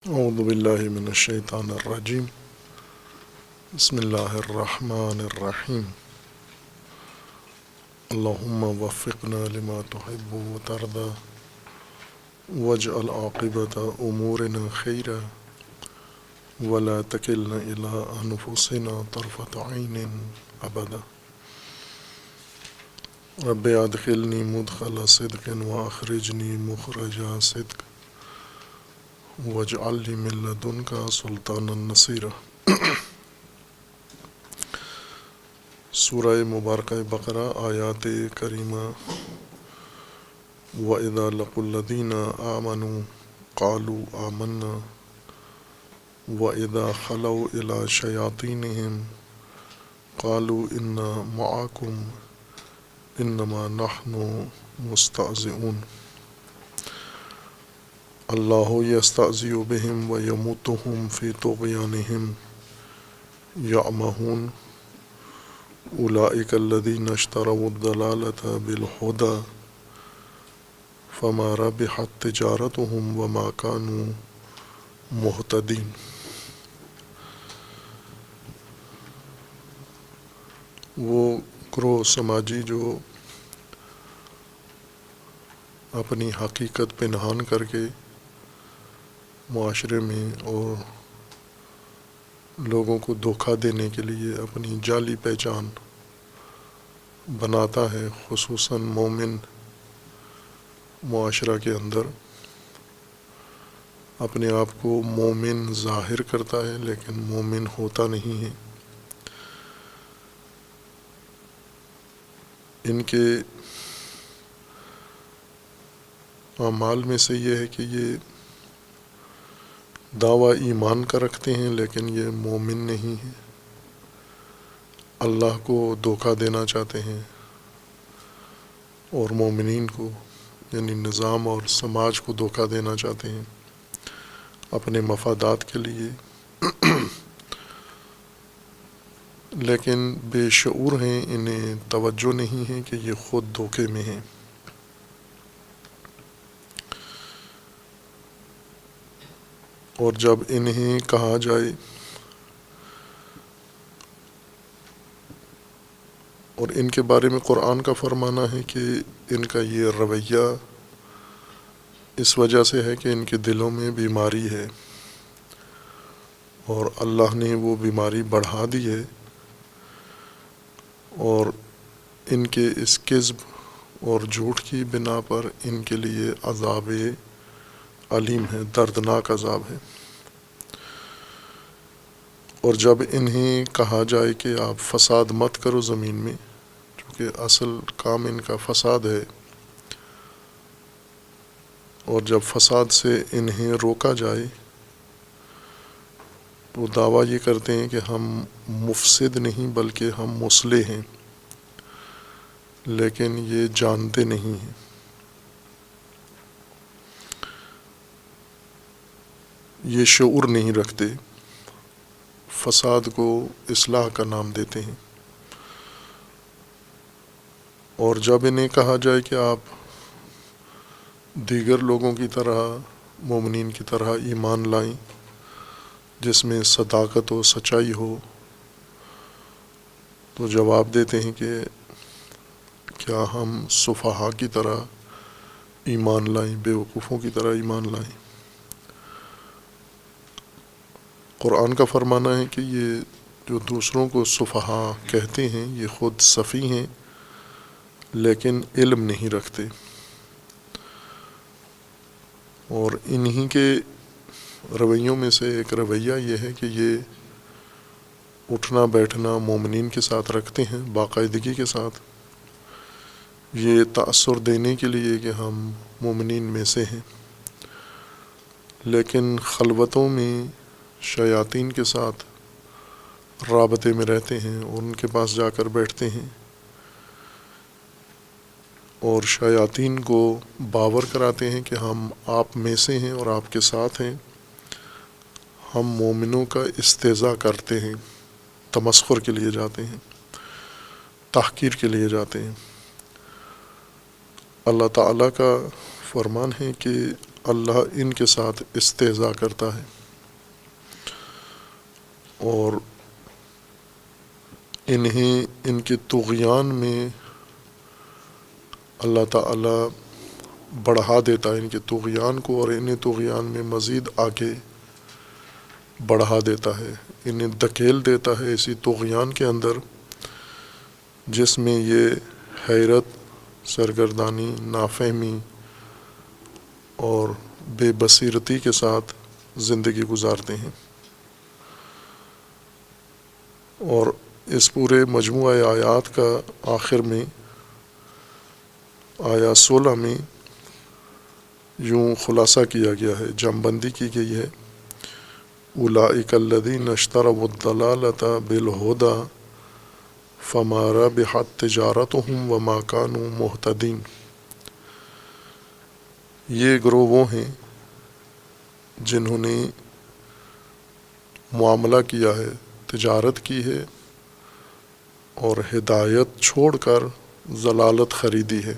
اعوذ باللہ من الشیطان الرجیم بسم اللہ الرحمن الرحیم اللہم وفقنا لما تحب وترضى واجعل عاقبۃ امورنا خیرا ولا تکلنا الی انفسنا طرفۃ عین ابدا رب ادخلنی مدخل صدق واخرجنی مخرج صدق واجعل لی من لدنک سلطانا نصیرا۔ سورہ مبارکہ بقرہ آیات کریمہ وَإِذَا لَقُوا الَّذِينَ آمَنُوا قَالُوا آمَنَّا وَإِذَا خَلَوْا إِلَىٰ شَيَاطِينِهِمْ قَالُوا إِنَّا مَعَكُمْ إِنَّمَا نَحْنُ مُسْتَهْزِئُونَ اللہ یستہزئ بہم ویمدھم فی طغیانہم یعمہون اولئک الذین اشتروا الضلالۃ بالہدی فما ربحت تجارتہم وما کانوا مہتدین۔ وہ گروہ سماجی جو اپنی حقیقت پنہان کر کے معاشرے میں اور لوگوں کو دھوکہ دینے کے لیے اپنی جعلی پہچان بناتا ہے، خصوصاً مومن معاشرہ کے اندر اپنے آپ کو مومن ظاہر کرتا ہے لیکن مومن ہوتا نہیں ہے۔ ان کے اعمال میں سے یہ ہے کہ یہ دعویٰ ایمان کا رکھتے ہیں لیکن یہ مومن نہیں ہیں، اللہ کو دھوکہ دینا چاہتے ہیں اور مومنین کو یعنی نظام اور سماج کو دھوکہ دینا چاہتے ہیں اپنے مفادات کے لیے، لیکن بے شعور ہیں، انہیں توجہ نہیں ہے کہ یہ خود دھوکے میں ہیں۔ اور جب انہیں کہا جائے اور ان کے بارے میں قرآن کا فرمانا ہے کہ ان کا یہ رویہ اس وجہ سے ہے کہ ان کے دلوں میں بیماری ہے اور اللہ نے وہ بیماری بڑھا دی ہے، اور ان کے اس کذب اور جھوٹ کی بنا پر ان کے لیے عذاب علیم ہے، دردناک عذاب ہے۔ اور جب انہیں کہا جائے کہ آپ فساد مت کرو زمین میں، چونکہ اصل کام ان کا فساد ہے، اور جب فساد سے انہیں روکا جائے تو دعویٰ یہ کرتے ہیں کہ ہم مفسد نہیں بلکہ ہم مصلح ہیں، لیکن یہ جانتے نہیں ہیں۔ یہ شعور نہیں رکھتے، فساد کو اصلاح کا نام دیتے ہیں۔ اور جب انہیں کہا جائے کہ آپ دیگر لوگوں کی طرح مومنین کی طرح ایمان لائیں جس میں صداقت و سچائی ہو، تو جواب دیتے ہیں کہ کیا ہم سفہا کی طرح ایمان لائیں، بے وقوفوں کی طرح ایمان لائیں۔ قرآن کا فرمانا ہے کہ یہ جو دوسروں کو سفہا کہتے ہیں یہ خود سفیہ ہیں لیکن علم نہیں رکھتے، اور انہی کے رویوں میں سے ایک رویہ یہ ہے کہ یہ اٹھنا بیٹھنا مومنین کے ساتھ رکھتے ہیں باقاعدگی کے ساتھ، یہ تأثر دینے کے لیے کہ ہم مومنین میں سے ہیں، لیکن خلوتوں میں شیاطین کے ساتھ رابطے میں رہتے ہیں، ان کے پاس جا کر بیٹھتے ہیں اور شیاطین کو باور کراتے ہیں کہ ہم آپ میں سے ہیں اور آپ کے ساتھ ہیں، ہم مومنوں کا استہزاء کرتے ہیں، تمسخر کے لیے جاتے ہیں، تحقیر کے لیے جاتے ہیں۔ اللہ تعالیٰ کا فرمان ہے کہ اللہ ان کے ساتھ استہزاء کرتا ہے اور انہیں ان کے طغیان میں اللہ تعالیٰ بڑھا دیتا ہے ان کے طغیان کو، اور انہیں طغیان میں مزید آگے بڑھا دیتا ہے، انہیں دھکیل دیتا ہے اسی طغیان کے اندر جس میں یہ حیرت، سرگردانی، نافہمی اور بے بصیرتی کے ساتھ زندگی گزارتے ہیں۔ اور اس پورے مجموعہ آیات کا آخر میں آیات 16 میں یوں خلاصہ کیا گیا ہے، جمع بندی کی گئی ہے، اولئک الذین اشتروا الضلالۃ بالہدی فما ربحت تجارتہم وما کانوا مہتدین۔ یہ گروہ وہ ہیں جنہوں نے معاملہ کیا ہے، تجارت کی ہے اور ہدایت چھوڑ کر ضلالت خریدی ہے،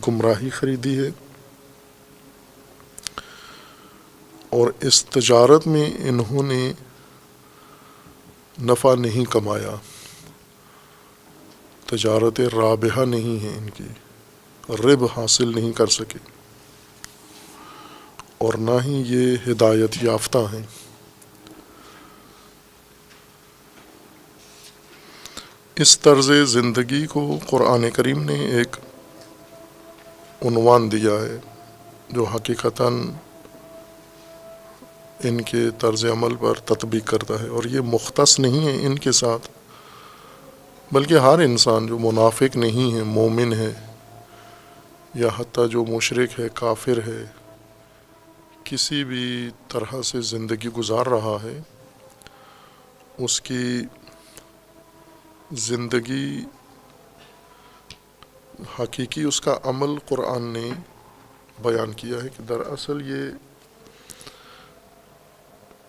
گمراہی خریدی ہے، اور اس تجارت میں انہوں نے نفع نہیں کمایا، تجارت رابحہ نہیں ہے ان کی، ربح حاصل نہیں کر سکے، اور نہ ہی یہ ہدایت یافتہ ہیں۔ اس طرز زندگی کو قرآن کریم نے ایک عنوان دیا ہے جو حقیقتاً ان کے طرز عمل پر تطبیق کرتا ہے، اور یہ مختص نہیں ہے ان کے ساتھ، بلکہ ہر انسان جو منافق نہیں ہے، مومن ہے، یا حتیٰ جو مشرک ہے، کافر ہے، کسی بھی طرح سے زندگی گزار رہا ہے، اس کی زندگی حقیقی اس کا عمل قرآن نے بیان کیا ہے کہ دراصل یہ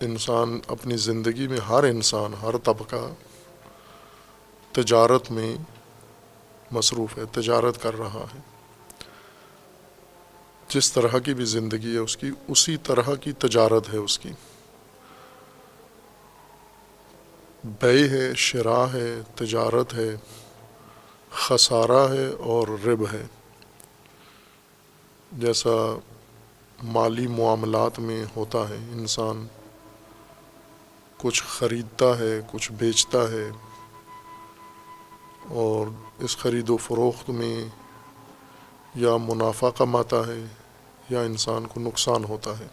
انسان اپنی زندگی میں، ہر انسان، ہر طبقہ تجارت میں مصروف ہے، تجارت کر رہا ہے، جس طرح کی بھی زندگی ہے اس کی، اسی طرح کی تجارت ہے اس کی، بیع ہے، شراء ہے، تجارت ہے، خسارہ ہے اور ربح ہے۔ جیسا مالی معاملات میں ہوتا ہے، انسان کچھ خریدتا ہے، کچھ بیچتا ہے، اور اس خرید و فروخت میں یا منافع کماتا ہے یا انسان کو نقصان ہوتا ہے،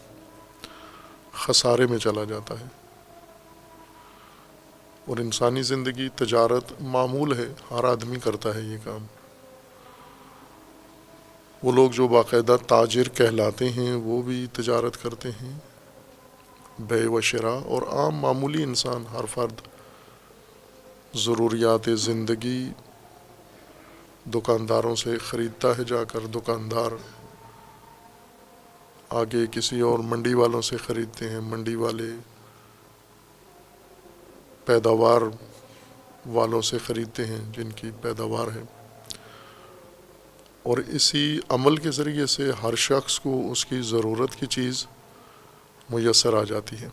خسارے میں چلا جاتا ہے، اور انسانی زندگی تجارت معمول ہے، ہر آدمی کرتا ہے یہ کام۔ وہ لوگ جو باقاعدہ تاجر کہلاتے ہیں وہ بھی تجارت کرتے ہیں، بیع و شراء، اور عام معمولی انسان، ہر فرد ضروریات زندگی دکانداروں سے خریدتا ہے، جا کر دکاندار آگے کسی اور منڈی والوں سے خریدتے ہیں، منڈی والے پیداوار والوں سے خریدتے ہیں جن کی پیداوار ہے، اور اسی عمل کے ذریعے سے ہر شخص کو اس کی ضرورت کی چیز میسر آ جاتی ہے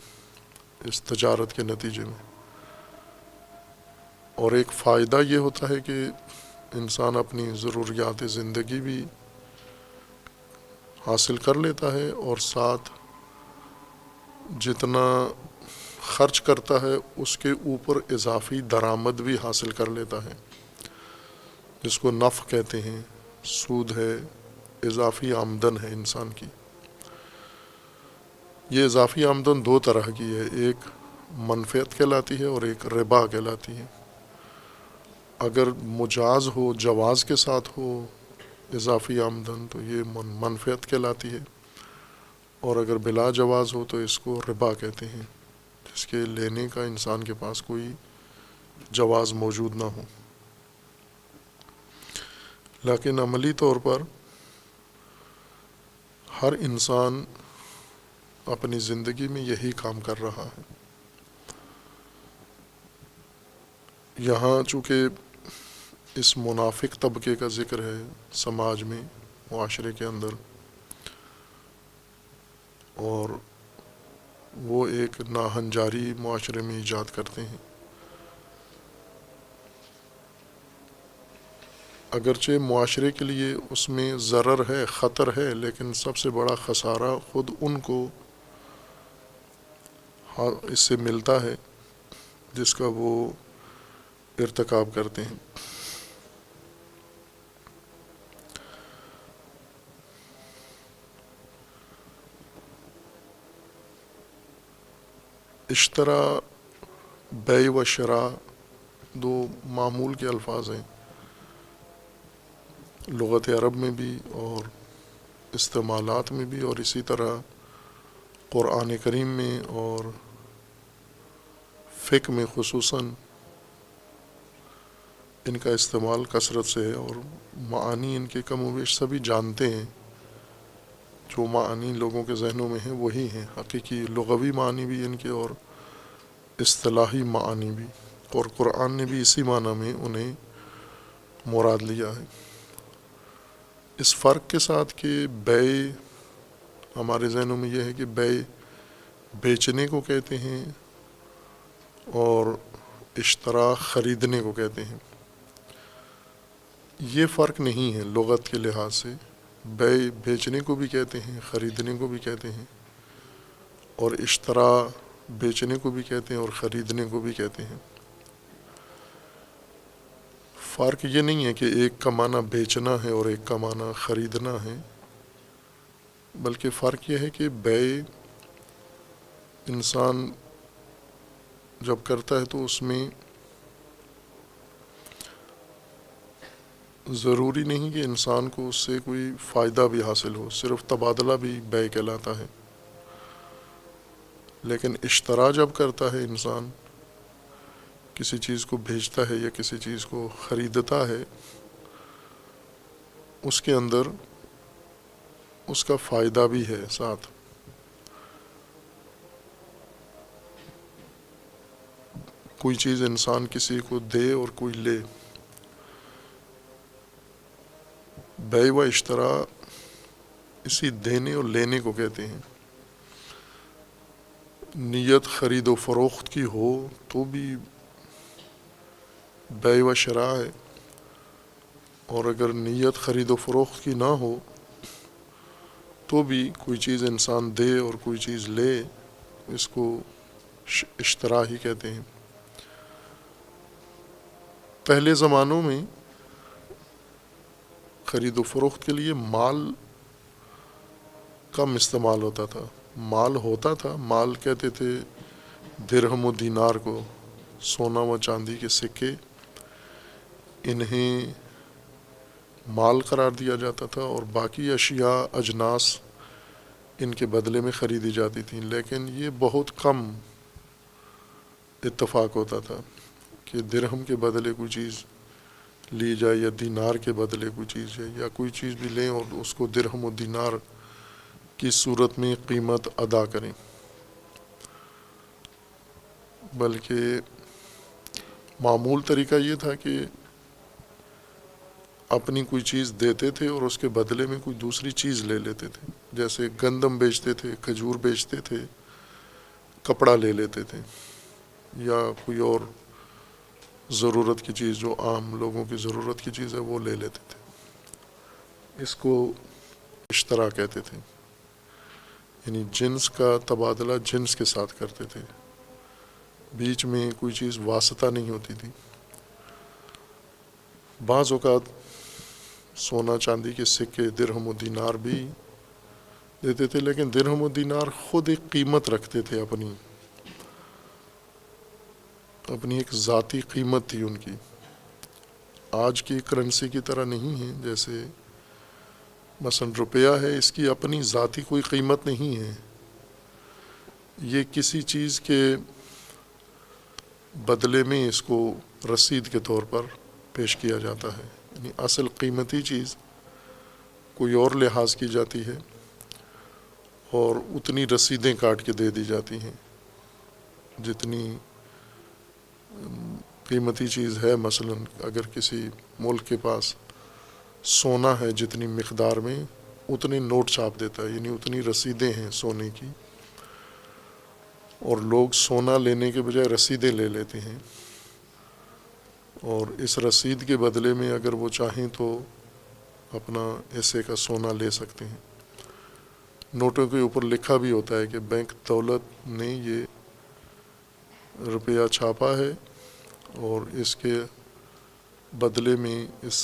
اس تجارت کے نتیجے میں۔ اور ایک فائدہ یہ ہوتا ہے کہ انسان اپنی ضروریات زندگی بھی حاصل کر لیتا ہے، اور ساتھ جتنا خرچ کرتا ہے اس کے اوپر اضافی درآمد بھی حاصل کر لیتا ہے، جس کو نفع کہتے ہیں، سود ہے، اضافی آمدن ہے انسان کی۔ یہ اضافی آمدن دو طرح کی ہے، ایک منفعت کہلاتی ہے اور ایک ربا کہلاتی ہے۔ اگر مجاز ہو، جواز کے ساتھ ہو اضافی آمدن تو یہ منفعت کہلاتی ہے، اور اگر بلا جواز ہو تو اس کو ربا کہتے ہیں، جس کے لینے کا انسان کے پاس کوئی جواز موجود نہ ہو۔ لیکن عملی طور پر ہر انسان اپنی زندگی میں یہی کام کر رہا ہے۔ یہاں چونکہ اس منافق طبقے کا ذکر ہے سماج میں، معاشرے کے اندر، اور وہ ایک ناہنجاری معاشرے میں ایجاد کرتے ہیں۔ اگرچہ معاشرے کے لیے اس میں ضرر ہے، خطر ہے، لیکن سب سے بڑا خسارہ خود ان کو اس سے ملتا ہے جس کا وہ ارتکاب کرتے ہیں۔ اشترا، بیع و شراء دو معمول کے الفاظ ہیں لغت عرب میں بھی اور استعمالات میں بھی، اور اسی طرح قرآن کریم میں اور فقہ میں خصوصاً ان کا استعمال کثرت سے ہے، اور معانی ان کے کم و بیش سبھی جانتے ہیں۔ جو معانی لوگوں کے ذہنوں میں ہیں وہی ہیں، حقیقی لغوی معنی بھی ان کے اور اصطلاحی معانی بھی، اور قرآن نے بھی اسی معنی میں انہیں مراد لیا ہے۔ اس فرق کے ساتھ کہ بیع ہمارے ذہنوں میں یہ ہے کہ بیع بیچنے کو کہتے ہیں اور اشترا خریدنے کو کہتے ہیں۔ یہ فرق نہیں ہے لغت کے لحاظ سے، بیع بیچنے کو بھی کہتے ہیں، خریدنے کو بھی کہتے ہیں، اور اشترا بیچنے کو بھی کہتے ہیں اور خریدنے کو بھی کہتے ہیں۔ فرق یہ نہیں ہے کہ ایک کا معنی بیچنا ہے اور ایک کا معنی خریدنا ہے، بلکہ فرق یہ ہے کہ بیع انسان جب کرتا ہے تو اس میں ضروری نہیں کہ انسان کو اس سے کوئی فائدہ بھی حاصل ہو، صرف تبادلہ بھی بیع کہلاتا ہے۔ لیکن اشترا جب کرتا ہے انسان، کسی چیز کو بھیجتا ہے یا کسی چیز کو خریدتا ہے، اس کے اندر اس کا فائدہ بھی ہے ساتھ۔ کوئی چیز انسان کسی کو دے اور کوئی لے، بیع و اشترا اسی دینے اور لینے کو کہتے ہیں۔ نیت خرید و فروخت کی ہو تو بھی بیع و شراء ہے، اور اگر نیت خرید و فروخت کی نہ ہو تو بھی کوئی چیز انسان دے اور کوئی چیز لے، اس کو اشترا ہی کہتے ہیں۔ پہلے زمانوں میں خرید و فروخت کے لیے مال کم استعمال ہوتا تھا، مال ہوتا تھا، مال کہتے تھے درہم و دینار کو، سونا و چاندی کے سکے، انہیں مال قرار دیا جاتا تھا، اور باقی اشیاء، اجناس ان کے بدلے میں خریدی جاتی تھیں۔ لیکن یہ بہت کم اتفاق ہوتا تھا کہ درہم کے بدلے کوئی چیز لی جائے یا دینار کے بدلے کوئی چیز ہے، یا کوئی چیز بھی لیں اور اس کو درہم و دینار کی صورت میں قیمت ادا کریں، بلکہ معمول طریقہ یہ تھا کہ اپنی کوئی چیز دیتے تھے اور اس کے بدلے میں کوئی دوسری چیز لے لیتے تھے، جیسے گندم بیچتے تھے، کھجور بیچتے تھے، کپڑا لے لیتے تھے، یا کوئی اور ضرورت کی چیز جو عام لوگوں کی ضرورت کی چیز ہے وہ لے لیتے تھے۔ اس کو اشترا کہتے تھے، یعنی جنس کا تبادلہ جنس کے ساتھ کرتے تھے، بیچ میں کوئی چیز واسطہ نہیں ہوتی تھی۔ بعض اوقات سونا چاندی کے سکے، درہم و دینار بھی دیتے تھے، لیکن درہم و دینار خود ایک قیمت رکھتے تھے، اپنی ایک ذاتی قیمت تھی ان کی، آج کی کرنسی کی طرح نہیں ہے۔ جیسے مثلا روپیہ ہے، اس کی اپنی ذاتی کوئی قیمت نہیں ہے، یہ کسی چیز کے بدلے میں اس کو رسید کے طور پر پیش کیا جاتا ہے، یعنی اصل قیمتی چیز کوئی اور لحاظ کی جاتی ہے اور اتنی رسیدیں کاٹ کے دے دی جاتی ہیں جتنی قیمتی چیز ہے۔ مثلا اگر کسی ملک کے پاس سونا ہے جتنی مقدار میں، اتنے نوٹ چھاپ دیتا ہے، یعنی اتنی رسیدیں ہیں سونے کی، اور لوگ سونا لینے کے بجائے رسیدیں لے لیتے ہیں، اور اس رسید کے بدلے میں اگر وہ چاہیں تو اپنا حصے کا سونا لے سکتے ہیں۔ نوٹوں کے اوپر لکھا بھی ہوتا ہے کہ بینک دولت نے یہ روپیہ چھاپا ہے اور اس کے بدلے میں، اس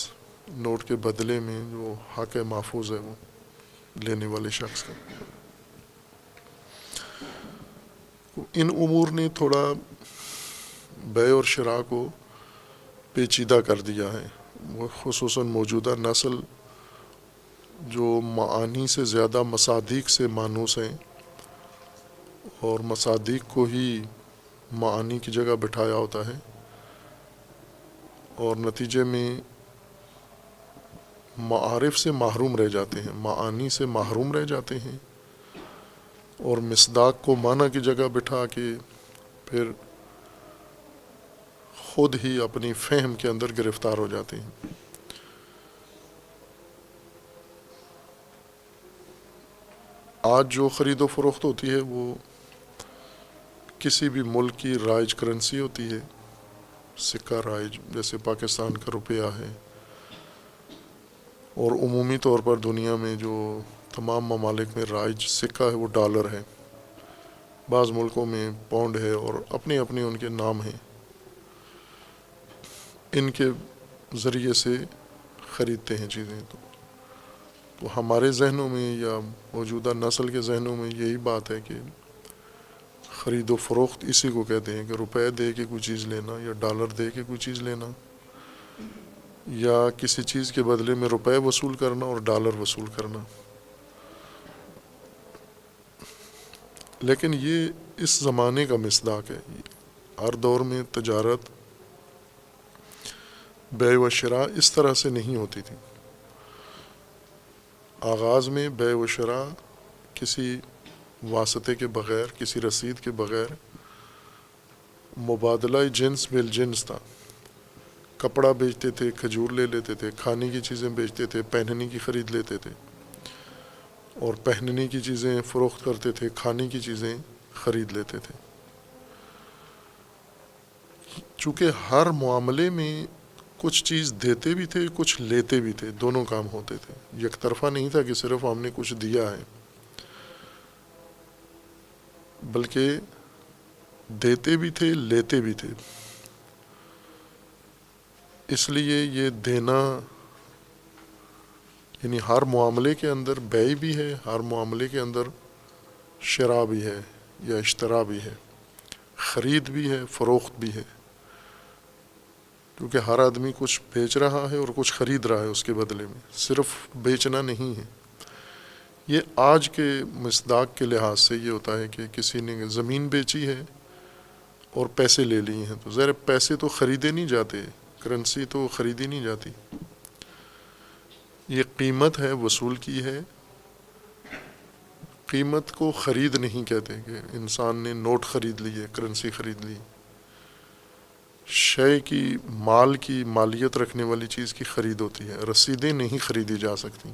نوٹ کے بدلے میں جو حق محفوظ ہے وہ لینے والے شخص کا۔ ان امور نے تھوڑا بیع اور شراء کو پیچیدہ کر دیا ہے، وہ خصوصاً موجودہ نسل جو معانی سے زیادہ مصادیق سے مانوس ہیں، اور مصادیق کو ہی معانی کی جگہ بٹھایا ہوتا ہے، اور نتیجے میں معارف سے محروم رہ جاتے ہیں، معانی سے محروم رہ جاتے ہیں، اور مصداق کو معنی کی جگہ بٹھا کے پھر خود ہی اپنی فہم کے اندر گرفتار ہو جاتے ہیں۔ آج جو خرید و فروخت ہوتی ہے وہ کسی بھی ملک کی رائج کرنسی ہوتی ہے، سکہ رائج، جیسے پاکستان کا روپیہ ہے، اور عمومی طور پر دنیا میں جو تمام ممالک میں رائج سکہ ہے وہ ڈالر ہے، بعض ملکوں میں پاؤنڈ ہے، اور اپنے اپنے ان کے نام ہیں۔ ان کے ذریعے سے خریدتے ہیں چیزیں۔ تو ہمارے ذہنوں میں یا موجودہ نسل کے ذہنوں میں یہی بات ہے کہ خرید و فروخت اسی کو کہتے ہیں کہ روپے دے کے کوئی چیز لینا یا ڈالر دے کے کوئی چیز لینا، یا کسی چیز کے بدلے میں روپے وصول کرنا اور ڈالر وصول کرنا۔ لیکن یہ اس زمانے کا مصداق ہے۔ ہر دور میں تجارت، بیع و شراء اس طرح سے نہیں ہوتی تھی۔ آغاز میں بیع و شراء کسی واسطے کے بغیر، کسی رسید کے بغیر مبادلہ جنس بالجنس تھا۔ کپڑا بیچتے تھے، کھجور لے لیتے تھے، کھانے کی چیزیں بیچتے تھے، پہننے کی خرید لیتے تھے، اور پہننے کی چیزیں فروخت کرتے تھے، کھانے کی چیزیں خرید لیتے تھے۔ چونکہ ہر معاملے میں کچھ چیز دیتے بھی تھے، کچھ لیتے بھی تھے، دونوں کام ہوتے تھے، یک طرفہ نہیں تھا کہ صرف ہم نے کچھ دیا ہے، بلکہ دیتے بھی تھے، لیتے بھی تھے۔ اس لیے یہ دینا، یعنی ہر معاملے کے اندر بیع بھی ہے، ہر معاملے کے اندر شراء بھی ہے یا اشتراء بھی ہے، خرید بھی ہے، فروخت بھی ہے، کیونکہ ہر آدمی کچھ بیچ رہا ہے اور کچھ خرید رہا ہے اس کے بدلے میں، صرف بیچنا نہیں ہے۔ یہ آج کے مصداق کے لحاظ سے یہ ہوتا ہے کہ کسی نے زمین بیچی ہے اور پیسے لے لیے ہیں، تو ظاہر پیسے تو خریدے نہیں جاتے، کرنسی تو خریدی نہیں جاتی، یہ قیمت ہے، وصول کی ہے۔ قیمت کو خرید نہیں کہتے کہ انسان نے نوٹ خرید لیے، کرنسی خرید لی۔ شے کی، مال کی مالیت رکھنے والی چیز کی خرید ہوتی ہے، رسیدیں نہیں خریدی جا سکتی۔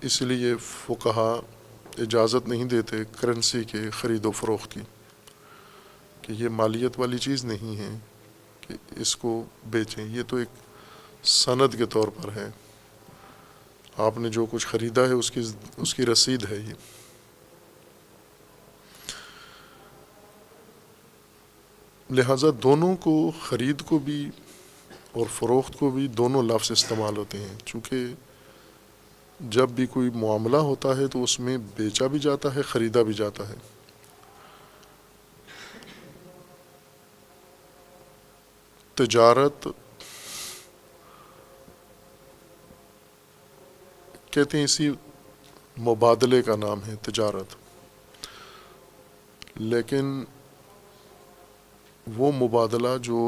اس لیے فقہا اجازت نہیں دیتے کرنسی کے خرید و فروخت کی، کہ یہ مالیت والی چیز نہیں ہے کہ اس کو بیچیں، یہ تو ایک سند کے طور پر ہے، آپ نے جو کچھ خریدا ہے اس کی رسید ہے یہ۔ لہٰذا دونوں کو، خرید کو بھی اور فروخت کو بھی، دونوں لفظ استعمال ہوتے ہیں، چونکہ جب بھی کوئی معاملہ ہوتا ہے تو اس میں بیچا بھی جاتا ہے، خریدا بھی جاتا ہے۔ تجارت کہتے ہیں، اسی مبادلے کا نام ہے تجارت، لیکن وہ مبادلہ جو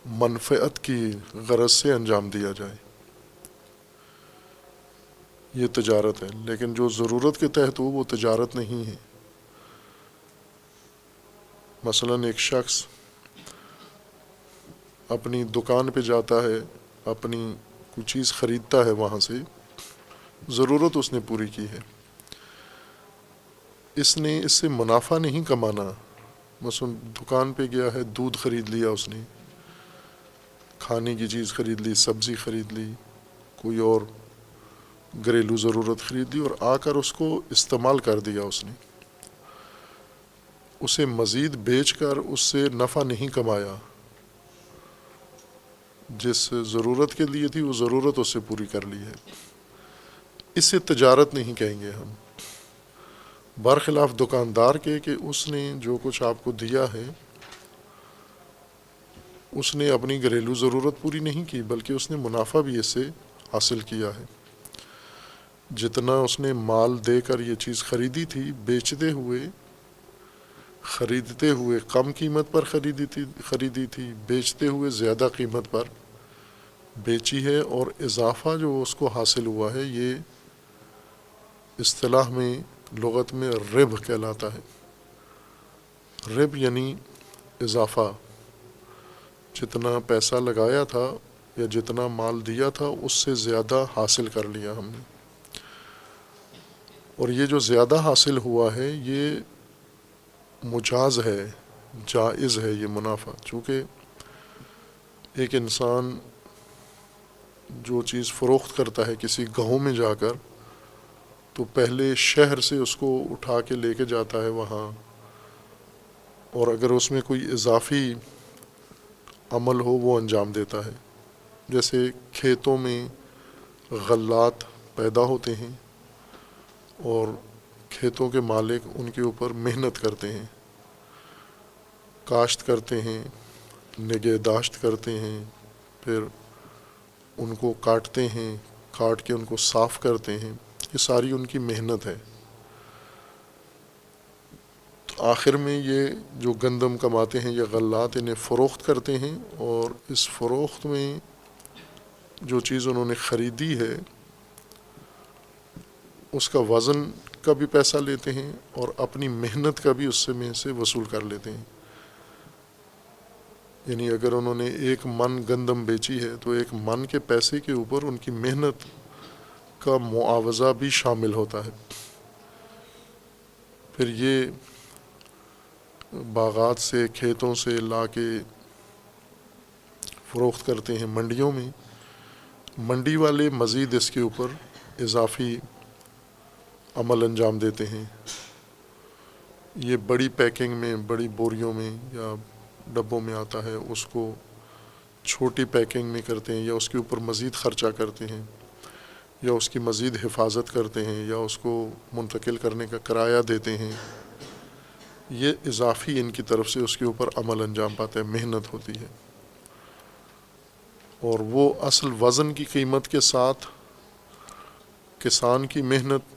منفعت کی غرض سے انجام دیا جائے، یہ تجارت ہے، لیکن جو ضرورت کے تحت ہو وہ تجارت نہیں ہے۔ مثلاً ایک شخص اپنی دکان پہ جاتا ہے، اپنی کوئی چیز خریدتا ہے وہاں سے، ضرورت اس نے پوری کی ہے، اس نے اس سے منافع نہیں کمانا. مثلا دکان پہ گیا ہے، دودھ خرید لیا اس نے، کھانے کی چیز خرید لی، سبزی خرید لی، کوئی اور گھریلو ضرورت خرید لی، اور آ کر اس کو استعمال کر دیا اس نے، اسے مزید بیچ کر اس سے نفع نہیں کمایا. جس ضرورت کے لیے تھی وہ ضرورت اس سے پوری کر لی ہے، اسے تجارت نہیں کہیں گے ہم. برخلاف دکاندار کے کہ اس نے جو کچھ آپ کو دیا ہے اس نے اپنی گھریلو ضرورت پوری نہیں کی، بلکہ اس نے منافع بھی اس سے حاصل کیا ہے. جتنا اس نے مال دے کر یہ چیز خریدی تھی، خریدتے ہوئے کم قیمت پر خریدی تھی، بیچتے ہوئے زیادہ قیمت پر بیچی ہے، اور اضافہ جو اس کو حاصل ہوا ہے یہ اصطلاح میں لغت میں ربح کہلاتا ہے. ربح یعنی اضافہ، جتنا پیسہ لگایا تھا یا جتنا مال دیا تھا اس سے زیادہ حاصل کر لیا ہم نے. اور یہ جو زیادہ حاصل ہوا ہے یہ مجاز ہے، جائز ہے یہ منافع. چونکہ ایک انسان جو چیز فروخت کرتا ہے کسی گاؤں میں جا کر، تو پہلے شہر سے اس کو اٹھا کے لے کے جاتا ہے وہاں، اور اگر اس میں کوئی اضافی عمل ہو وہ انجام دیتا ہے. جیسے کھیتوں میں غلات پیدا ہوتے ہیں اور کھیتوں کے مالک ان کے اوپر محنت کرتے ہیں، کاشت کرتے ہیں، نگہداشت کرتے ہیں، پھر ان کو کاٹتے ہیں، کاٹ کے ان کو صاف کرتے ہیں، یہ ساری ان کی محنت ہے. تو آخر میں یہ جو گندم کماتے ہیں یا غلات انہیں فروخت کرتے ہیں، اور اس فروخت میں جو چیز انہوں نے خریدی ہے اس کا وزن کا بھی پیسہ لیتے ہیں اور اپنی محنت کا بھی اس میں سے وصول کر لیتے ہیں. یعنی اگر انہوں نے 1 من گندم بیچی ہے تو 1 من کے پیسے کے اوپر ان کی محنت کا معاوضہ بھی شامل ہوتا ہے. پھر یہ باغات سے، کھیتوں سے لا کے فروخت کرتے ہیں منڈیوں میں. منڈی والے مزید اس کے اوپر اضافی عمل انجام دیتے ہیں. یہ بڑی پیکنگ میں، بڑی بوریوں میں یا ڈبوں میں آتا ہے، اس کو چھوٹی پیکنگ میں کرتے ہیں، یا اس کے اوپر مزید خرچہ کرتے ہیں، یا اس کی مزید حفاظت کرتے ہیں، یا اس کو منتقل کرنے کا کرایہ دیتے ہیں. یہ اضافی ان کی طرف سے اس کے اوپر عمل انجام پاتا ہے، محنت ہوتی ہے. اور وہ اصل وزن کی قیمت کے ساتھ کسان کی محنت،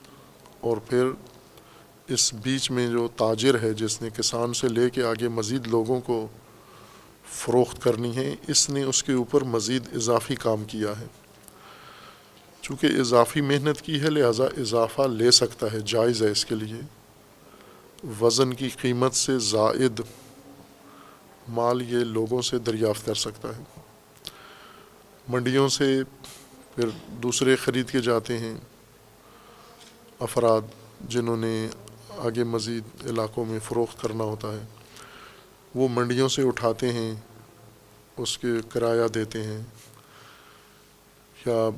اور پھر اس بیچ میں جو تاجر ہے جس نے کسان سے لے کے آگے مزید لوگوں کو فروخت کرنی ہے، اس نے اس کے اوپر مزید اضافی کام کیا ہے. چونکہ اضافی محنت کی ہے لہٰذا اضافہ لے سکتا ہے، جائز ہے اس کے لیے. وزن کی قیمت سے زائد مال یہ لوگوں سے دریافت کر سکتا ہے. منڈیوں سے پھر دوسرے خرید کے جاتے ہیں افراد جنہوں نے آگے مزید علاقوں میں فروخت کرنا ہوتا ہے، وہ منڈیوں سے اٹھاتے ہیں، اس کے کرایہ دیتے ہیں، یا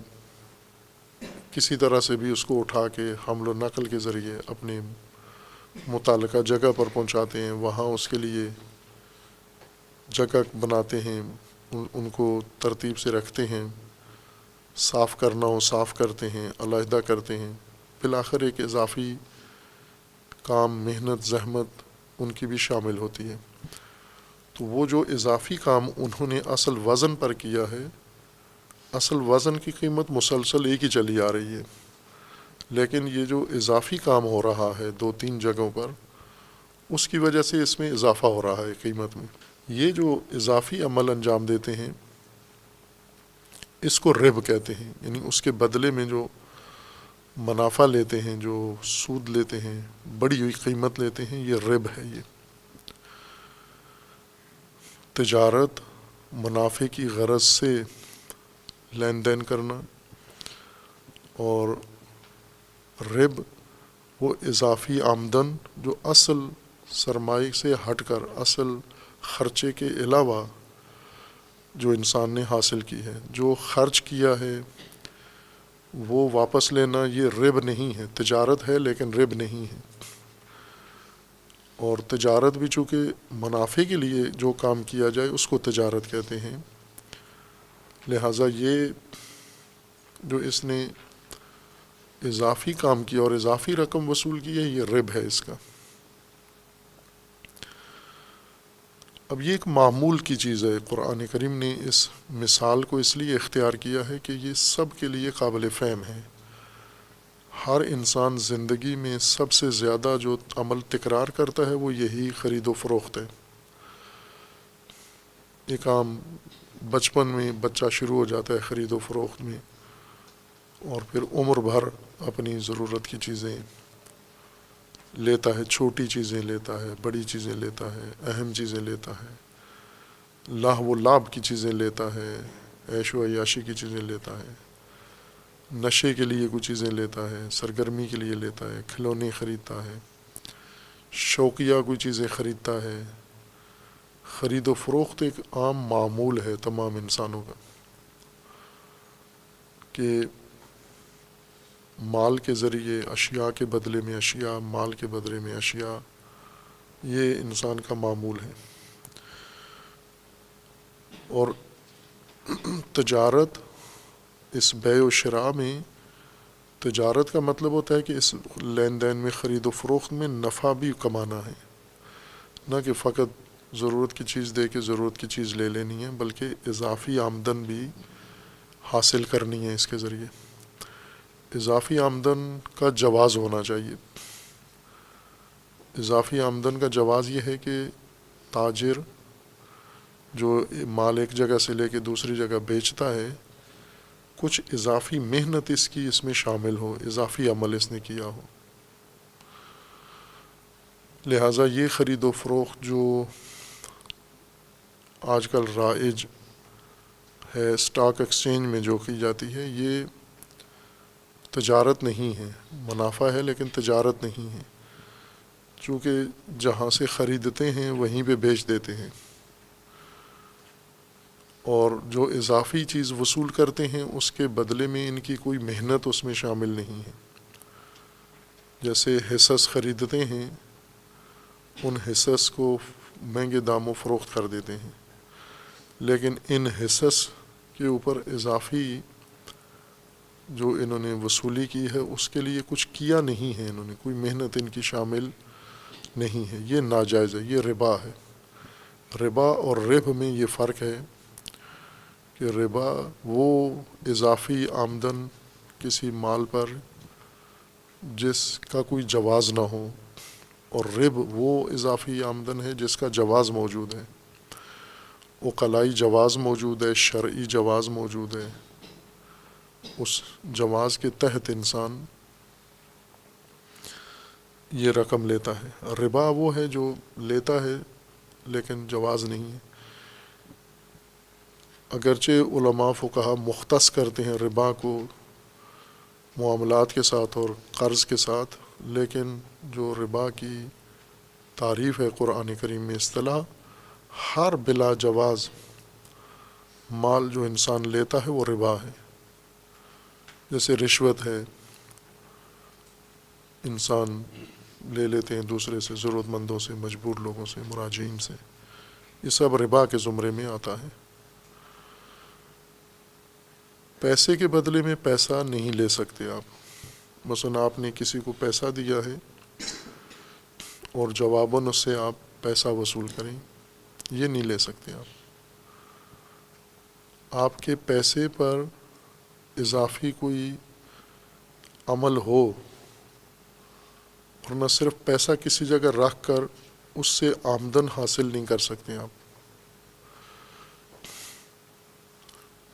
کسی طرح سے بھی اس کو اٹھا کے حمل و نقل کے ذریعے اپنے متعلقہ جگہ پر پہنچاتے ہیں. وہاں اس کے لیے جگہ بناتے ہیں، ان کو ترتیب سے رکھتے ہیں، صاف کرنا ہو صاف کرتے ہیں، علیحدہ کرتے ہیں. بالآخر ایک اضافی کام، محنت، زحمت ان کی بھی شامل ہوتی ہے. تو وہ جو اضافی کام انہوں نے اصل وزن پر کیا ہے، اصل وزن کی قیمت مسلسل ایک ہی چلی آ رہی ہے، لیکن یہ جو اضافی کام ہو رہا ہے 2-3 جگہوں پر، اس کی وجہ سے اس میں اضافہ ہو رہا ہے قیمت میں. یہ جو اضافی عمل انجام دیتے ہیں اس کو ربح کہتے ہیں. یعنی اس کے بدلے میں جو منافع لیتے ہیں، جو سود لیتے ہیں، بڑی ہوئی قیمت لیتے ہیں، یہ ربح ہے. یہ تجارت منافع کی غرض سے لین دین کرنا، اور رب وہ اضافی آمدن جو اصل سرمائے سے ہٹ کر اصل خرچے کے علاوہ جو انسان نے حاصل کی ہے، جو خرچ کیا ہے وہ واپس لینا، یہ رب نہیں ہے، تجارت ہے لیکن رب نہیں ہے۔ اور تجارت بھی چونکہ منافع کے لیے جو کام کیا جائے اس کو تجارت کہتے ہیں، لہٰذا یہ جو اس نے اضافی کام کیا اور اضافی رقم وصول کی ہے، یہ رب ہے اس کا۔ اب یہ ایک معمول کی چیز ہے، قرآن کریم نے اس مثال کو اس لیے اختیار کیا ہے کہ یہ سب کے لیے قابل فہم ہے۔ ہر انسان زندگی میں سب سے زیادہ جو عمل تکرار کرتا ہے وہ یہی خرید و فروخت ہے۔ ایک عام بچپن میں بچہ شروع ہو جاتا ہے خرید و فروخت میں، اور پھر عمر بھر اپنی ضرورت کی چیزیں لیتا ہے، چھوٹی چیزیں لیتا ہے، بڑی چیزیں لیتا ہے، اہم چیزیں لیتا ہے، لاہ و لعب کی چیزیں لیتا ہے، عیش و عیاشی کی چیزیں لیتا ہے، نشے کے لیے کچھ چیزیں لیتا ہے، سرگرمی کے لیے لیتا ہے، کھلونے خریدتا ہے، شوقیہ کوئی چیزیں خریدتا ہے۔ خرید و فروخت ایک عام معمول ہے تمام انسانوں کا، کہ مال کے ذریعے اشیاء کے بدلے میں اشیاء، مال کے بدلے میں اشیاء، یہ انسان کا معمول ہے۔ اور تجارت، اس بیع و شراء میں تجارت کا مطلب ہوتا ہے کہ اس لین دین میں، خرید و فروخت میں نفع بھی کمانا ہے، نہ کہ فقط ضرورت کی چیز دے کے ضرورت کی چیز لے لینی ہے، بلکہ اضافی آمدن بھی حاصل کرنی ہے اس کے ذریعے۔ اضافی آمدن کا جواز ہونا چاہیے۔ اضافی آمدن کا جواز یہ ہے کہ تاجر جو مال ایک جگہ سے لے کے دوسری جگہ بیچتا ہے، کچھ اضافی محنت اس میں شامل ہو، اضافی عمل اس نے کیا ہو۔ لہٰذا یہ خرید و فروخت جو آج کل رائج ہے اسٹاک ایکسچینج میں جو کی جاتی ہے، یہ تجارت نہیں ہے، منافع ہے لیکن تجارت نہیں ہے، چونکہ جہاں سے خریدتے ہیں وہیں پہ بیچ دیتے ہیں، اور جو اضافی چیز وصول کرتے ہیں اس کے بدلے میں ان کی کوئی محنت اس میں شامل نہیں ہے۔ جیسے حصص خریدتے ہیں، ان حصص کو مہنگے داموں فروخت کر دیتے ہیں، لیکن ان حصص کے اوپر اضافی جو انہوں نے وصولی کی ہے اس کے لیے کچھ کیا نہیں ہے، انہوں نے کوئی محنت ان کی شامل نہیں ہے، یہ ناجائز ہے، یہ ربا ہے۔ ربا اور ربح میں یہ فرق ہے کہ ربا وہ اضافی آمدن کسی مال پر جس کا کوئی جواز نہ ہو، اور ربح وہ اضافی آمدن ہے جس کا جواز موجود ہے، عقلائی جواز موجود ہے، شرعی جواز موجود ہے، اس جواز کے تحت انسان یہ رقم لیتا ہے۔ ربا وہ ہے جو لیتا ہے لیکن جواز نہیں ہے۔ اگرچہ علماء فقہا مختص کرتے ہیں ربا کو معاملات کے ساتھ اور قرض کے ساتھ، لیکن جو ربا کی تعریف ہے قرآن کریم میں اصطلاح، ہر بلا جواز مال جو انسان لیتا ہے وہ ربا ہے۔ جیسے رشوت ہے، انسان لے لیتے ہیں دوسرے سے، ضرورت مندوں سے، مجبور لوگوں سے، مراجعین سے، یہ سب ربا کے زمرے میں آتا ہے۔ پیسے کے بدلے میں پیسہ نہیں لے سکتے آپ۔ مثلا آپ نے کسی کو پیسہ دیا ہے اور جواباً اس سے آپ پیسہ وصول کریں، یہ نہیں لے سکتے آپ۔ آپ کے پیسے پر اضافی کوئی عمل ہو، اور نہ صرف پیسہ کسی جگہ رکھ کر اس سے آمدن حاصل نہیں کر سکتے آپ۔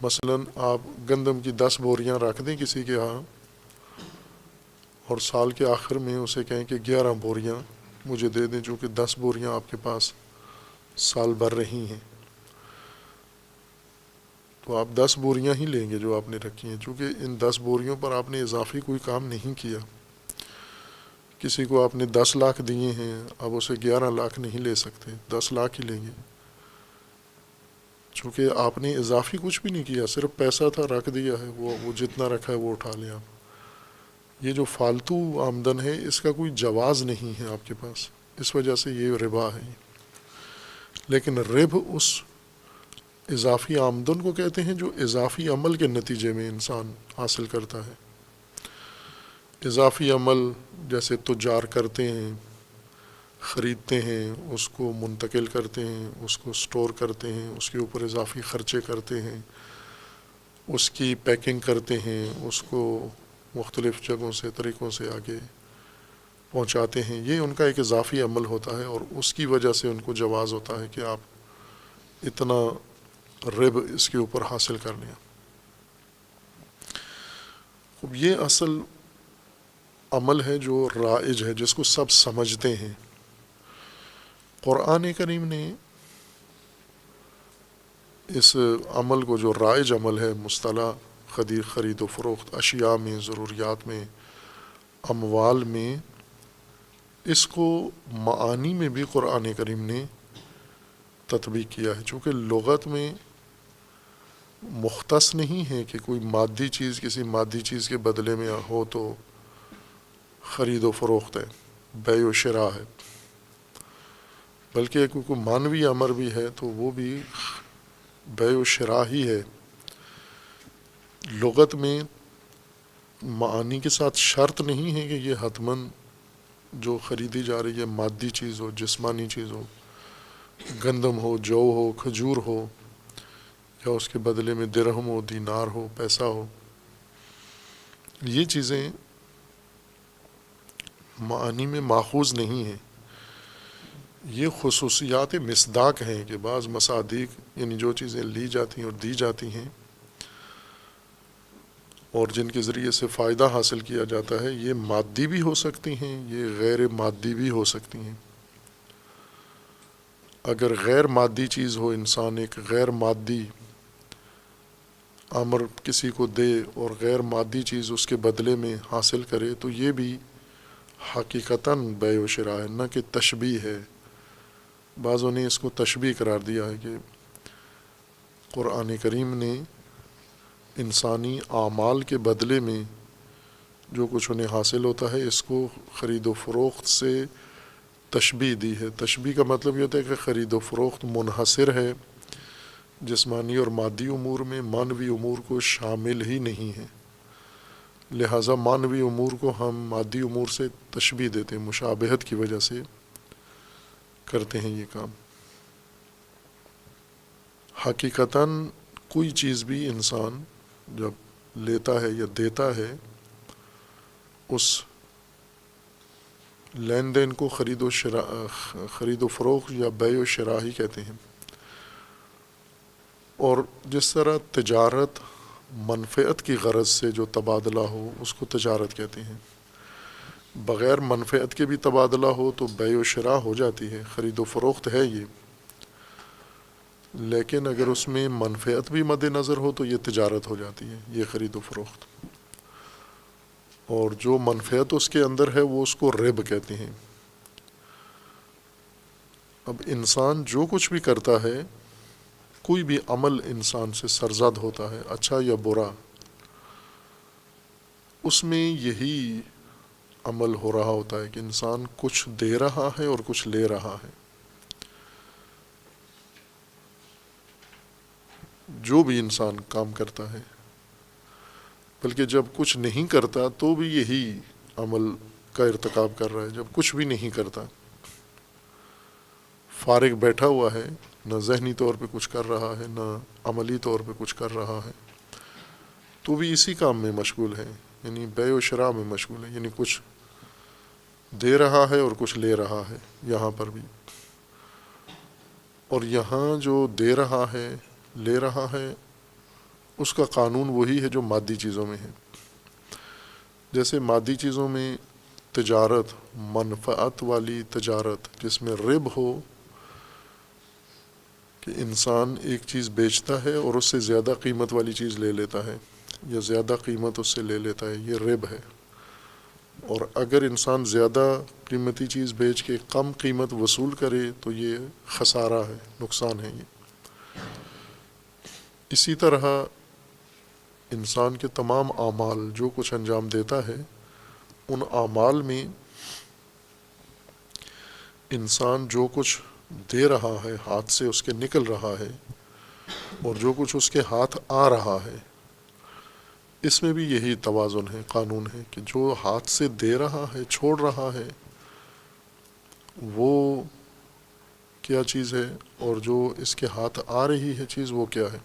مثلا آپ گندم کی 10 بوریاں رکھ دیں کسی کے ہاں، اور سال کے آخر میں اسے کہیں کہ 11 بوریاں مجھے دے دیں، چونکہ 10 بوریاں آپ کے پاس سال بھر رہی ہیں، تو آپ 10 بوریاں ہی لیں گے جو آپ نے رکھی ہیں، چونکہ ان 10 بوریوں پر آپ نے اضافی کوئی کام نہیں کیا. کسی کو آپ نے 10 لاکھ دیے ہیں، اب اسے 11 لاکھ نہیں لے سکتے، 10 لاکھ ہی لیں گے، چونکہ آپ نے اضافی کچھ بھی نہیں کیا، صرف پیسہ تھا رکھ دیا ہے، وہ جتنا رکھا ہے وہ اٹھا لیں آپ. یہ جو فالتو آمدن ہے اس کا کوئی جواز نہیں ہے آپ کے پاس، اس وجہ سے یہ ربا ہے. لیکن رب اس اضافی آمدن کو کہتے ہیں جو اضافی عمل کے نتیجے میں انسان حاصل کرتا ہے. اضافی عمل جیسے تجار کرتے ہیں، خریدتے ہیں، اس کو منتقل کرتے ہیں، اس کو سٹور کرتے ہیں، اس کے اوپر اضافی خرچے کرتے ہیں، اس کی پیکنگ کرتے ہیں، اس کو مختلف جگہوں سے طریقوں سے آگے پہنچاتے ہیں. یہ ان کا ایک اضافی عمل ہوتا ہے اور اس کی وجہ سے ان کو جواز ہوتا ہے کہ آپ اتنا رب اس کے اوپر حاصل کر لیں. اب یہ اصل عمل ہے جو رائج ہے، جس کو سب سمجھتے ہیں. قرآن کریم نے اس عمل کو، جو رائج عمل ہے، مصطلح خرید و فروخت، اشیاء میں، ضروریات میں، اموال میں، اس کو معانی میں بھی قرآن کریم نے تطبیق کیا ہے. چونکہ لغت میں مختص نہیں ہے کہ کوئی مادی چیز کسی مادی چیز کے بدلے میں ہو تو خرید و فروخت ہے، بیع و شراء ہے، بلکہ کوئی معنوی امر بھی ہے تو وہ بھی بیع و شراء ہی ہے. لغت میں معانی کے ساتھ شرط نہیں ہے کہ یہ حتماً جو خریدی جا رہی ہے مادی چیز ہو، جسمانی چیز ہو، گندم ہو، جو ہو، کھجور ہو، یا اس کے بدلے میں درہم ہو، دینار ہو، پیسہ ہو. یہ چیزیں معانی میں ماخوذ نہیں ہیں. یہ خصوصیات مصداق ہیں کہ بعض مصادیق، یعنی جو چیزیں لی جاتی ہیں اور دی جاتی ہیں اور جن کے ذریعے سے فائدہ حاصل کیا جاتا ہے، یہ مادی بھی ہو سکتی ہیں، یہ غیر مادی بھی ہو سکتی ہیں. اگر غیر مادی چیز ہو، انسان ایک غیر مادی امر کسی کو دے اور غیر مادی چیز اس کے بدلے میں حاصل کرے تو یہ بھی حقیقتاً بیع و شراء ہے، نہ کہ تشبیہ ہے. بعضوں نے اس کو تشبیہ قرار دیا ہے کہ قرآن کریم نے انسانی اعمال کے بدلے میں جو کچھ انہیں حاصل ہوتا ہے اس کو خرید و فروخت سے تشبیہ دی ہے. تشبیہ کا مطلب یہ ہوتا ہے کہ خرید و فروخت منحصر ہے جسمانی اور مادی امور میں، معنوی امور کو شامل ہی نہیں ہے. لہٰذا معنوی امور کو ہم مادی امور سے تشبیہ دیتے ہیں، مشابہت کی وجہ سے کرتے ہیں یہ کام. حقیقتاً کوئی چیز بھی انسان جب لیتا ہے یا دیتا ہے، اس لین دین کو خرید و فروخت یا بیع و شراء ہی کہتے ہیں. اور جس طرح تجارت منفعت کی غرض سے جو تبادلہ ہو اس کو تجارت کہتے ہیں، بغیر منفعت کے بھی تبادلہ ہو تو بیع و شراء ہو جاتی ہے، خرید و فروخت ہے یہ. لیکن اگر اس میں منفعت بھی مد نظر ہو تو یہ تجارت ہو جاتی ہے، یہ خرید و فروخت. اور جو منفعت اس کے اندر ہے وہ اس کو رب کہتے ہیں. اب انسان جو کچھ بھی کرتا ہے، کوئی بھی عمل انسان سے سرزد ہوتا ہے، اچھا یا برا، اس میں یہی عمل ہو رہا ہوتا ہے کہ انسان کچھ دے رہا ہے اور کچھ لے رہا ہے. جو بھی انسان کام کرتا ہے، بلکہ جب کچھ نہیں کرتا تو بھی یہی عمل کا ارتکاب کر رہا ہے. جب کچھ بھی نہیں کرتا، فارغ بیٹھا ہوا ہے، نہ ذہنی طور پہ کچھ کر رہا ہے نہ عملی طور پہ کچھ کر رہا ہے، تو بھی اسی کام میں مشغول ہے، یعنی بیع و شراء میں مشغول ہے، یعنی کچھ دے رہا ہے اور کچھ لے رہا ہے یہاں پر بھی. اور یہاں جو دے رہا ہے، لے رہا ہے، اس کا قانون وہی ہے جو مادی چیزوں میں ہے. جیسے مادی چیزوں میں تجارت، منفعت والی تجارت جس میں رب ہو، کہ انسان ایک چیز بیچتا ہے اور اس سے زیادہ قیمت والی چیز لے لیتا ہے یا زیادہ قیمت اس سے لے لیتا ہے، یہ رب ہے۔ اور اگر انسان زیادہ قیمتی چیز بیچ کے کم قیمت وصول کرے تو یہ خسارہ ہے، نقصان ہے یہ۔ اسی طرح انسان کے تمام اعمال جو کچھ انجام دیتا ہے، ان اعمال میں انسان جو کچھ دے رہا ہے، ہاتھ سے اس کے نکل رہا ہے، اور جو کچھ اس کے ہاتھ آ رہا ہے، اس میں بھی یہی توازن ہے، قانون ہے کہ جو ہاتھ سے دے رہا ہے، چھوڑ رہا ہے، وہ کیا چیز ہے، اور جو اس کے ہاتھ آ رہی ہے چیز وہ کیا ہے۔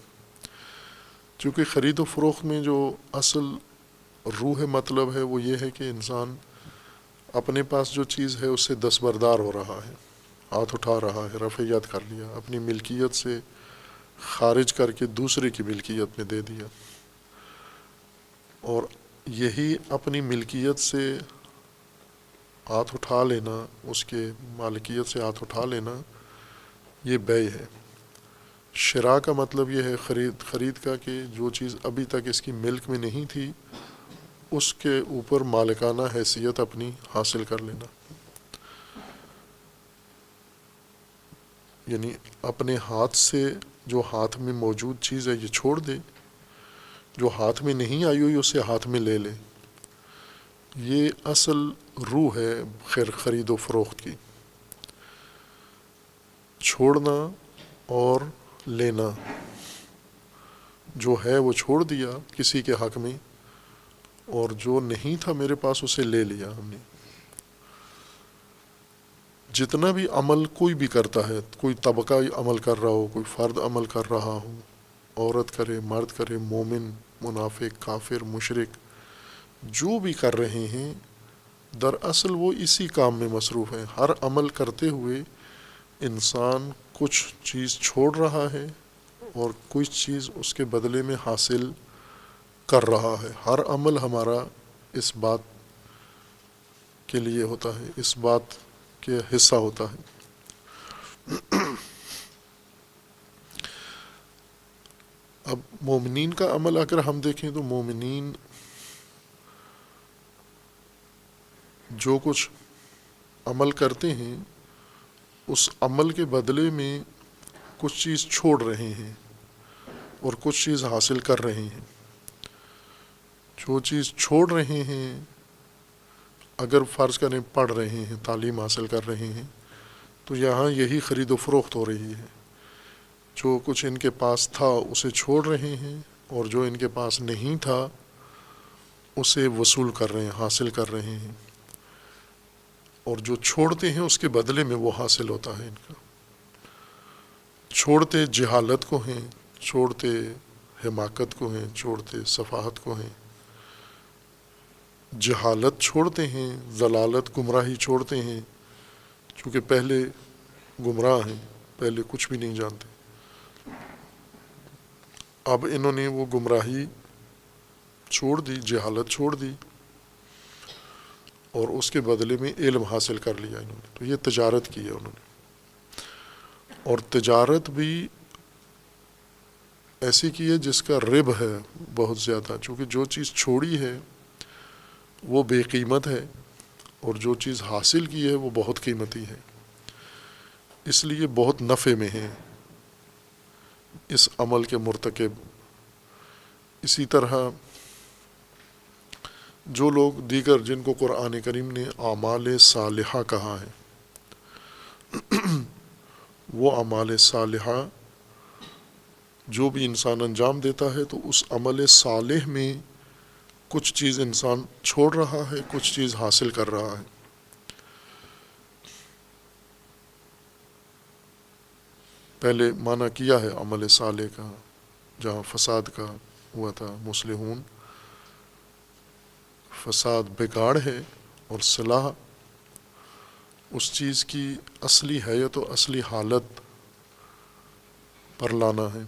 چونکہ خرید و فروخت میں جو اصل روح مطلب ہے وہ یہ ہے کہ انسان اپنے پاس جو چیز ہے اس سے دستبردار ہو رہا ہے، ہاتھ اٹھا رہا ہے، رفع ید کر لیا، اپنی ملکیت سے خارج کر کے دوسرے کی ملکیت میں دے دیا۔ اور یہی اپنی ملکیت سے ہاتھ اٹھا لینا، اس کے مالکیت سے ہاتھ اٹھا لینا، یہ بیع ہے۔ شراء کا مطلب یہ ہے خرید کا کہ جو چیز ابھی تک اس کی ملک میں نہیں تھی اس کے اوپر مالکانہ حیثیت اپنی حاصل کر لینا، یعنی اپنے ہاتھ سے جو ہاتھ میں موجود چیز ہے یہ چھوڑ دے، جو ہاتھ میں نہیں آئی ہوئی اسے ہاتھ میں لے لے۔ یہ اصل روح ہے خرید و فروخت کی، چھوڑنا اور لینا۔ جو ہے وہ چھوڑ دیا کسی کے حق میں، اور جو نہیں تھا میرے پاس اسے لے لیا ہم نے۔ جتنا بھی عمل کوئی بھی کرتا ہے، کوئی طبقہ عمل کر رہا ہو، کوئی فرد عمل کر رہا ہو، عورت کرے، مرد کرے، مومن، منافق، کافر، مشرک، جو بھی کر رہے ہیں دراصل وہ اسی کام میں مصروف ہیں۔ ہر عمل کرتے ہوئے انسان کچھ چیز چھوڑ رہا ہے اور کچھ چیز اس کے بدلے میں حاصل کر رہا ہے۔ ہر عمل ہمارا اس بات کے لیے ہوتا ہے، اس بات کے حصہ ہوتا ہے۔ اب مومنین کا عمل اگر ہم دیکھیں تو مومنین جو کچھ عمل کرتے ہیں اس عمل کے بدلے میں کچھ چیز چھوڑ رہے ہیں اور کچھ چیز حاصل کر رہے ہیں۔ جو چیز چھوڑ رہے ہیں، اگر فرض کریں پڑھ رہے ہیں، تعلیم حاصل کر رہے ہیں، تو یہاں یہی خرید و فروخت ہو رہی ہے۔ جو کچھ ان کے پاس تھا اسے چھوڑ رہے ہیں، اور جو ان کے پاس نہیں تھا اسے وصول کر رہے ہیں، حاصل کر رہے ہیں، اور جو چھوڑتے ہیں اس کے بدلے میں وہ حاصل ہوتا ہے ان کا۔ چھوڑتے جہالت کو ہیں، چھوڑتے حماقت کو ہیں، چھوڑتے سفاہت کو ہیں۔ جہالت چھوڑتے ہیں، ضلالت گمراہی چھوڑتے ہیں، چونکہ پہلے گمراہ ہیں، پہلے کچھ بھی نہیں جانتے۔ اب انہوں نے وہ گمراہی چھوڑ دی، جہالت چھوڑ دی، اور اس کے بدلے میں علم حاصل کر لیا انہوں نے۔ تو یہ تجارت کی ہے انہوں نے، اور تجارت بھی ایسی کی ہے جس کا رب ہے بہت زیادہ، چونکہ جو چیز چھوڑی ہے وہ بے قیمت ہے، اور جو چیز حاصل کی ہے وہ بہت قیمتی ہے، اس لیے بہت نفع میں ہے اس عمل کے مرتکب۔ اسی طرح جو لوگ دیگر جن کو قرآن کریم نے اعمال صالحہ کہا ہے، وہ اعمال صالحہ جو بھی انسان انجام دیتا ہے تو اس عمل صالح میں کچھ چیز انسان چھوڑ رہا ہے، کچھ چیز حاصل کر رہا ہے۔ پہلے معنی کیا ہے عمل صالح کا، جہاں فساد کا ہوا تھا، مصلحون فساد بگاڑ ہے، اور صلاح اس چیز کی اصلی حیت و اصلی حالت پر لانا ہے۔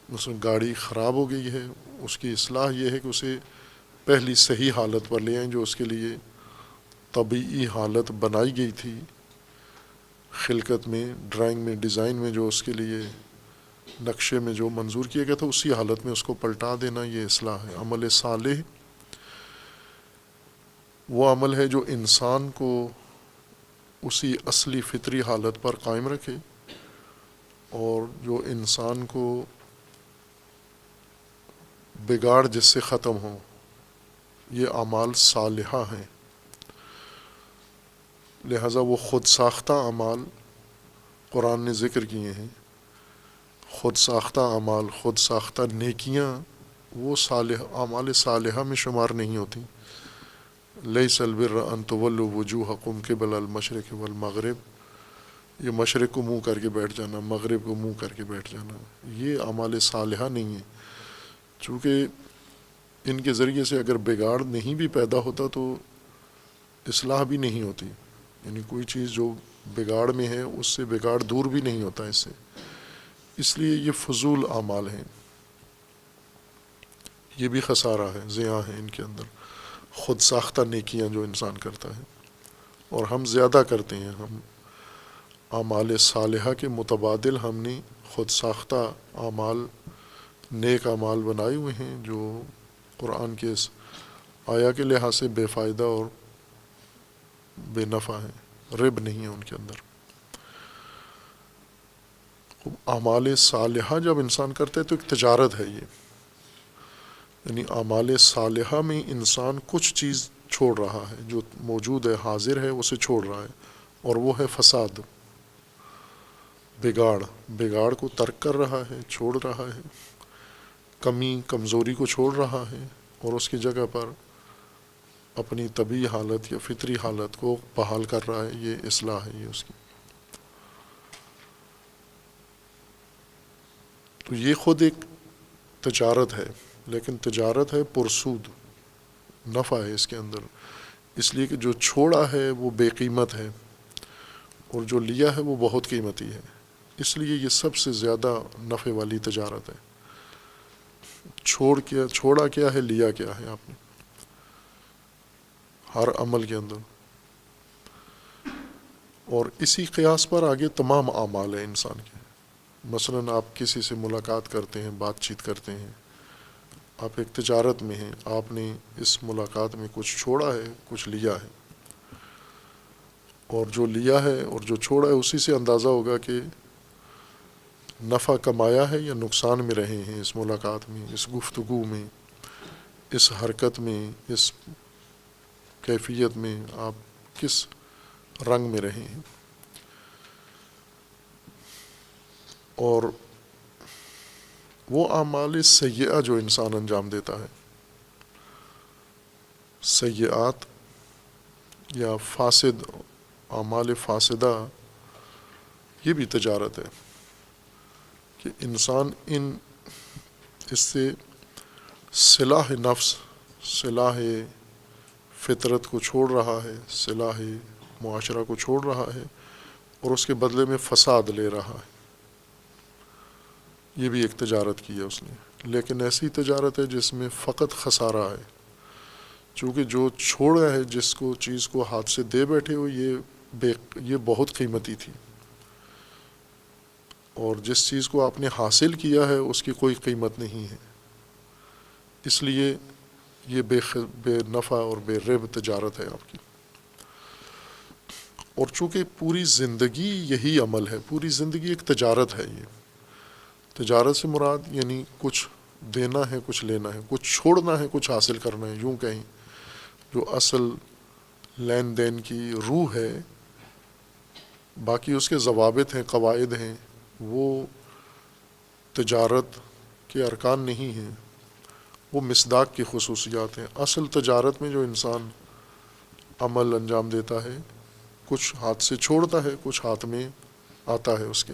مثلا گاڑی خراب ہو گئی ہے، اس کی اصلاح یہ ہے کہ اسے پہلی صحیح حالت پر لے آئیں جو اس کے لیے طبیعی حالت بنائی گئی تھی، خلقت میں، ڈرائنگ میں، ڈیزائن میں جو اس کے لیے نقشے میں جو منظور کیا گیا تھا اسی حالت میں اس کو پلٹا دینا، یہ اصلاح ہے۔ عمل صالح وہ عمل ہے جو انسان کو اسی اصلی فطری حالت پر قائم رکھے اور جو انسان کو بگاڑ جس سے ختم ہو، یہ اعمال صالحہ ہیں۔ لہٰذا وہ خود ساختہ اعمال قرآن نے ذکر کیے ہیں، خود ساختہ اعمال، خود ساختہ نیکیاں وہ اعمال صالحہ میں شمار نہیں ہوتی۔ لیس البر ان تولوا وجوہکم قبل المشرق والمغرب، یہ مشرق کو منہ کر کے بیٹھ جانا، مغرب کو منہ کر کے بیٹھ جانا، یہ اعمال صالحہ نہیں ہیں۔ چونکہ ان کے ذریعے سے اگر بگاڑ نہیں بھی پیدا ہوتا تو اصلاح بھی نہیں ہوتی، یعنی کوئی چیز جو بگاڑ میں ہے اس سے بگاڑ دور بھی نہیں ہوتا اس سے، اس لیے یہ فضول اعمال ہیں، یہ بھی خسارہ ہے، زیاں ہے ان کے اندر۔ خود ساختہ نیکیاں جو انسان کرتا ہے اور ہم زیادہ کرتے ہیں، ہم اعمال صالحہ کے متبادل ہم نے خود ساختہ اعمال، نیک اعمال بنائے ہوئے ہیں جو قرآن کے اس آیا کے لحاظ سے بے فائدہ اور بے نفع ہیں، رب نہیں ہے ان کے اندر۔ اعمال صالحہ جب انسان کرتا ہے تو ایک تجارت ہے یہ، یعنی اعمال صالحہ میں انسان کچھ چیز چھوڑ رہا ہے، جو موجود ہے، حاضر ہے، اسے چھوڑ رہا ہے، اور وہ ہے فساد، بگاڑ کو ترک کر رہا ہے، چھوڑ رہا ہے، کمی کمزوری کو چھوڑ رہا ہے، اور اس کی جگہ پر اپنی طبعی حالت یا فطری حالت کو بحال کر رہا ہے، یہ اصلاح ہے یہ اس کی۔ تو یہ خود ایک تجارت ہے، لیکن تجارت ہے پرسود، نفع ہے اس کے اندر، اس لیے کہ جو چھوڑا ہے وہ بے قیمت ہے اور جو لیا ہے وہ بہت قیمتی ہے، اس لیے یہ سب سے زیادہ نفع والی تجارت ہے۔ چھوڑا کیا ہے، لیا کیا ہے آپ نے، ہر عمل کے اندر۔ اور اسی قیاس پر آگے تمام اعمال ہیں انسان کے۔ مثلاً آپ کسی سے ملاقات کرتے ہیں، بات چیت کرتے ہیں، آپ ایک تجارت میں ہیں، آپ نے اس ملاقات میں کچھ چھوڑا ہے، کچھ لیا ہے، اور جو لیا ہے اور جو چھوڑا ہے اسی سے اندازہ ہوگا کہ نفع کمایا ہے یا نقصان میں رہے ہیں اس ملاقات میں، اس گفتگو میں، اس حرکت میں، اس کیفیت میں آپ کس رنگ میں رہے ہیں۔ اور وہ اعمال سیئہ جو انسان انجام دیتا ہے، سیئات یا فاسد اعمال فاسدہ، یہ بھی تجارت ہے کہ انسان اس سے صلاح نفس، صلاح فطرت کو چھوڑ رہا ہے، صلاح معاشرہ کو چھوڑ رہا ہے، اور اس کے بدلے میں فساد لے رہا ہے، یہ بھی ایک تجارت کی ہے اس نے، لیکن ایسی تجارت ہے جس میں فقط خسارہ ہے، چونکہ جو چھوڑا ہے، جس کو چیز کو ہاتھ سے دے بیٹھے ہو، یہ بہت قیمتی تھی، اور جس چیز کو آپ نے حاصل کیا ہے اس کی کوئی قیمت نہیں ہے، اس لیے یہ بے نفع اور بے رب تجارت ہے آپ کی۔ اور چونکہ پوری زندگی یہی عمل ہے، پوری زندگی ایک تجارت ہے، یہ تجارت سے مراد یعنی کچھ دینا ہے، کچھ لینا ہے، کچھ چھوڑنا ہے، کچھ حاصل کرنا ہے، یوں کہیں جو اصل لین دین کی روح ہے، باقی اس کے ضوابط ہیں، قواعد ہیں، وہ تجارت کے ارکان نہیں ہیں، وہ مصداق کی خصوصیات ہیں۔ اصل تجارت میں جو انسان عمل انجام دیتا ہے، کچھ ہاتھ سے چھوڑتا ہے، کچھ ہاتھ میں آتا ہے اس کے،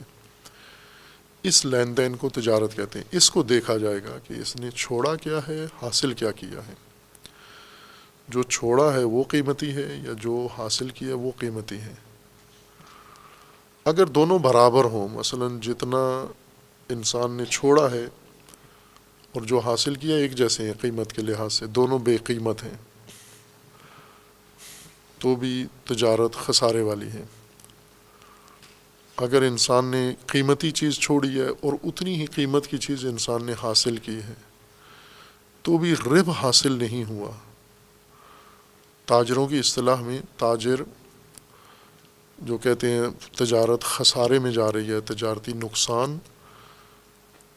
اس لین دین کو تجارت کہتے ہیں۔ اس کو دیکھا جائے گا کہ اس نے چھوڑا کیا ہے، حاصل کیا کیا ہے، جو چھوڑا ہے وہ قیمتی ہے یا جو حاصل کیا وہ قیمتی ہے۔ اگر دونوں برابر ہوں، مثلاً جتنا انسان نے چھوڑا ہے اور جو حاصل کیا ایک جیسے ہیں قیمت کے لحاظ سے، دونوں بے قیمت ہیں، تو بھی تجارت خسارے والی ہے۔ اگر انسان نے قیمتی چیز چھوڑی ہے اور اتنی ہی قیمت کی چیز انسان نے حاصل کی ہے تو بھی ربح حاصل نہیں ہوا۔ تاجروں کی اصطلاح میں تاجر جو کہتے ہیں تجارت خسارے میں جا رہی ہے، تجارتی نقصان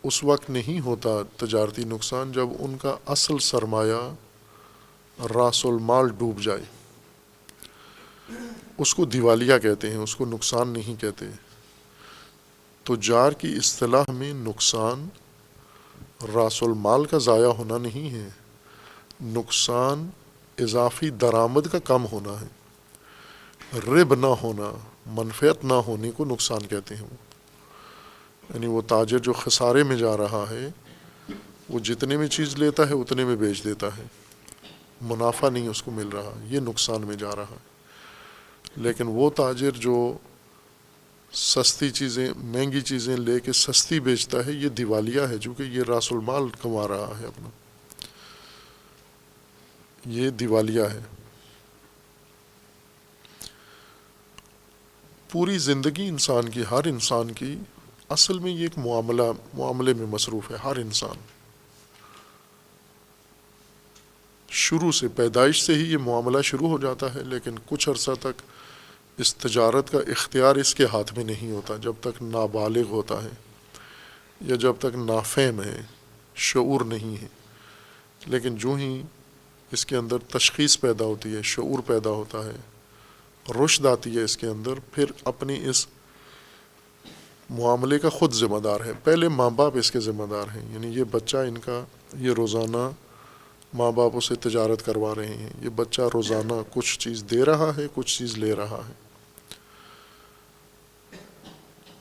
اس وقت نہیں ہوتا، تجارتی نقصان جب ان کا اصل سرمایہ راس المال ڈوب جائے، اس کو دیوالیہ کہتے ہیں، اس کو نقصان نہیں کہتے۔ تجار کی اصطلاح میں نقصان راس المال کا ضائع ہونا نہیں ہے، نقصان اضافی درآمد کا کم ہونا ہے، ربح نہ ہونا، منفعت نہ ہونے کو نقصان کہتے ہیں۔ یعنی وہ تاجر جو خسارے میں جا رہا ہے وہ جتنے میں چیز لیتا ہے اتنے میں بیچ دیتا ہے، منافع نہیں اس کو مل رہا، یہ نقصان میں جا رہا ہے۔ لیکن وہ تاجر جو سستی چیزیں، مہنگی چیزیں لے کے سستی بیچتا ہے، یہ دیوالیہ ہے، چونکہ یہ راس المال کما رہا ہے اپنا، یہ دیوالیہ ہے۔ پوری زندگی انسان کی، ہر انسان کی اصل میں یہ ایک معاملے میں مصروف ہے۔ ہر انسان شروع سے، پیدائش سے ہی یہ معاملہ شروع ہو جاتا ہے، لیکن کچھ عرصہ تک اس تجارت کا اختیار اس کے ہاتھ میں نہیں ہوتا، جب تک نابالغ ہوتا ہے یا جب تک نافہم ہے، شعور نہیں ہے۔ لیکن جو ہی اس کے اندر تشخیص پیدا ہوتی ہے، شعور پیدا ہوتا ہے، رشد آتی ہے اس کے اندر، پھر اپنی اس معاملے کا خود ذمہ دار ہے۔ پہلے ماں باپ اس کے ذمہ دار ہیں، یعنی یہ بچہ ان کا، یہ روزانہ ماں باپ اسے تجارت کروا رہے ہیں، یہ بچہ روزانہ کچھ چیز دے رہا ہے، کچھ چیز لے رہا ہے،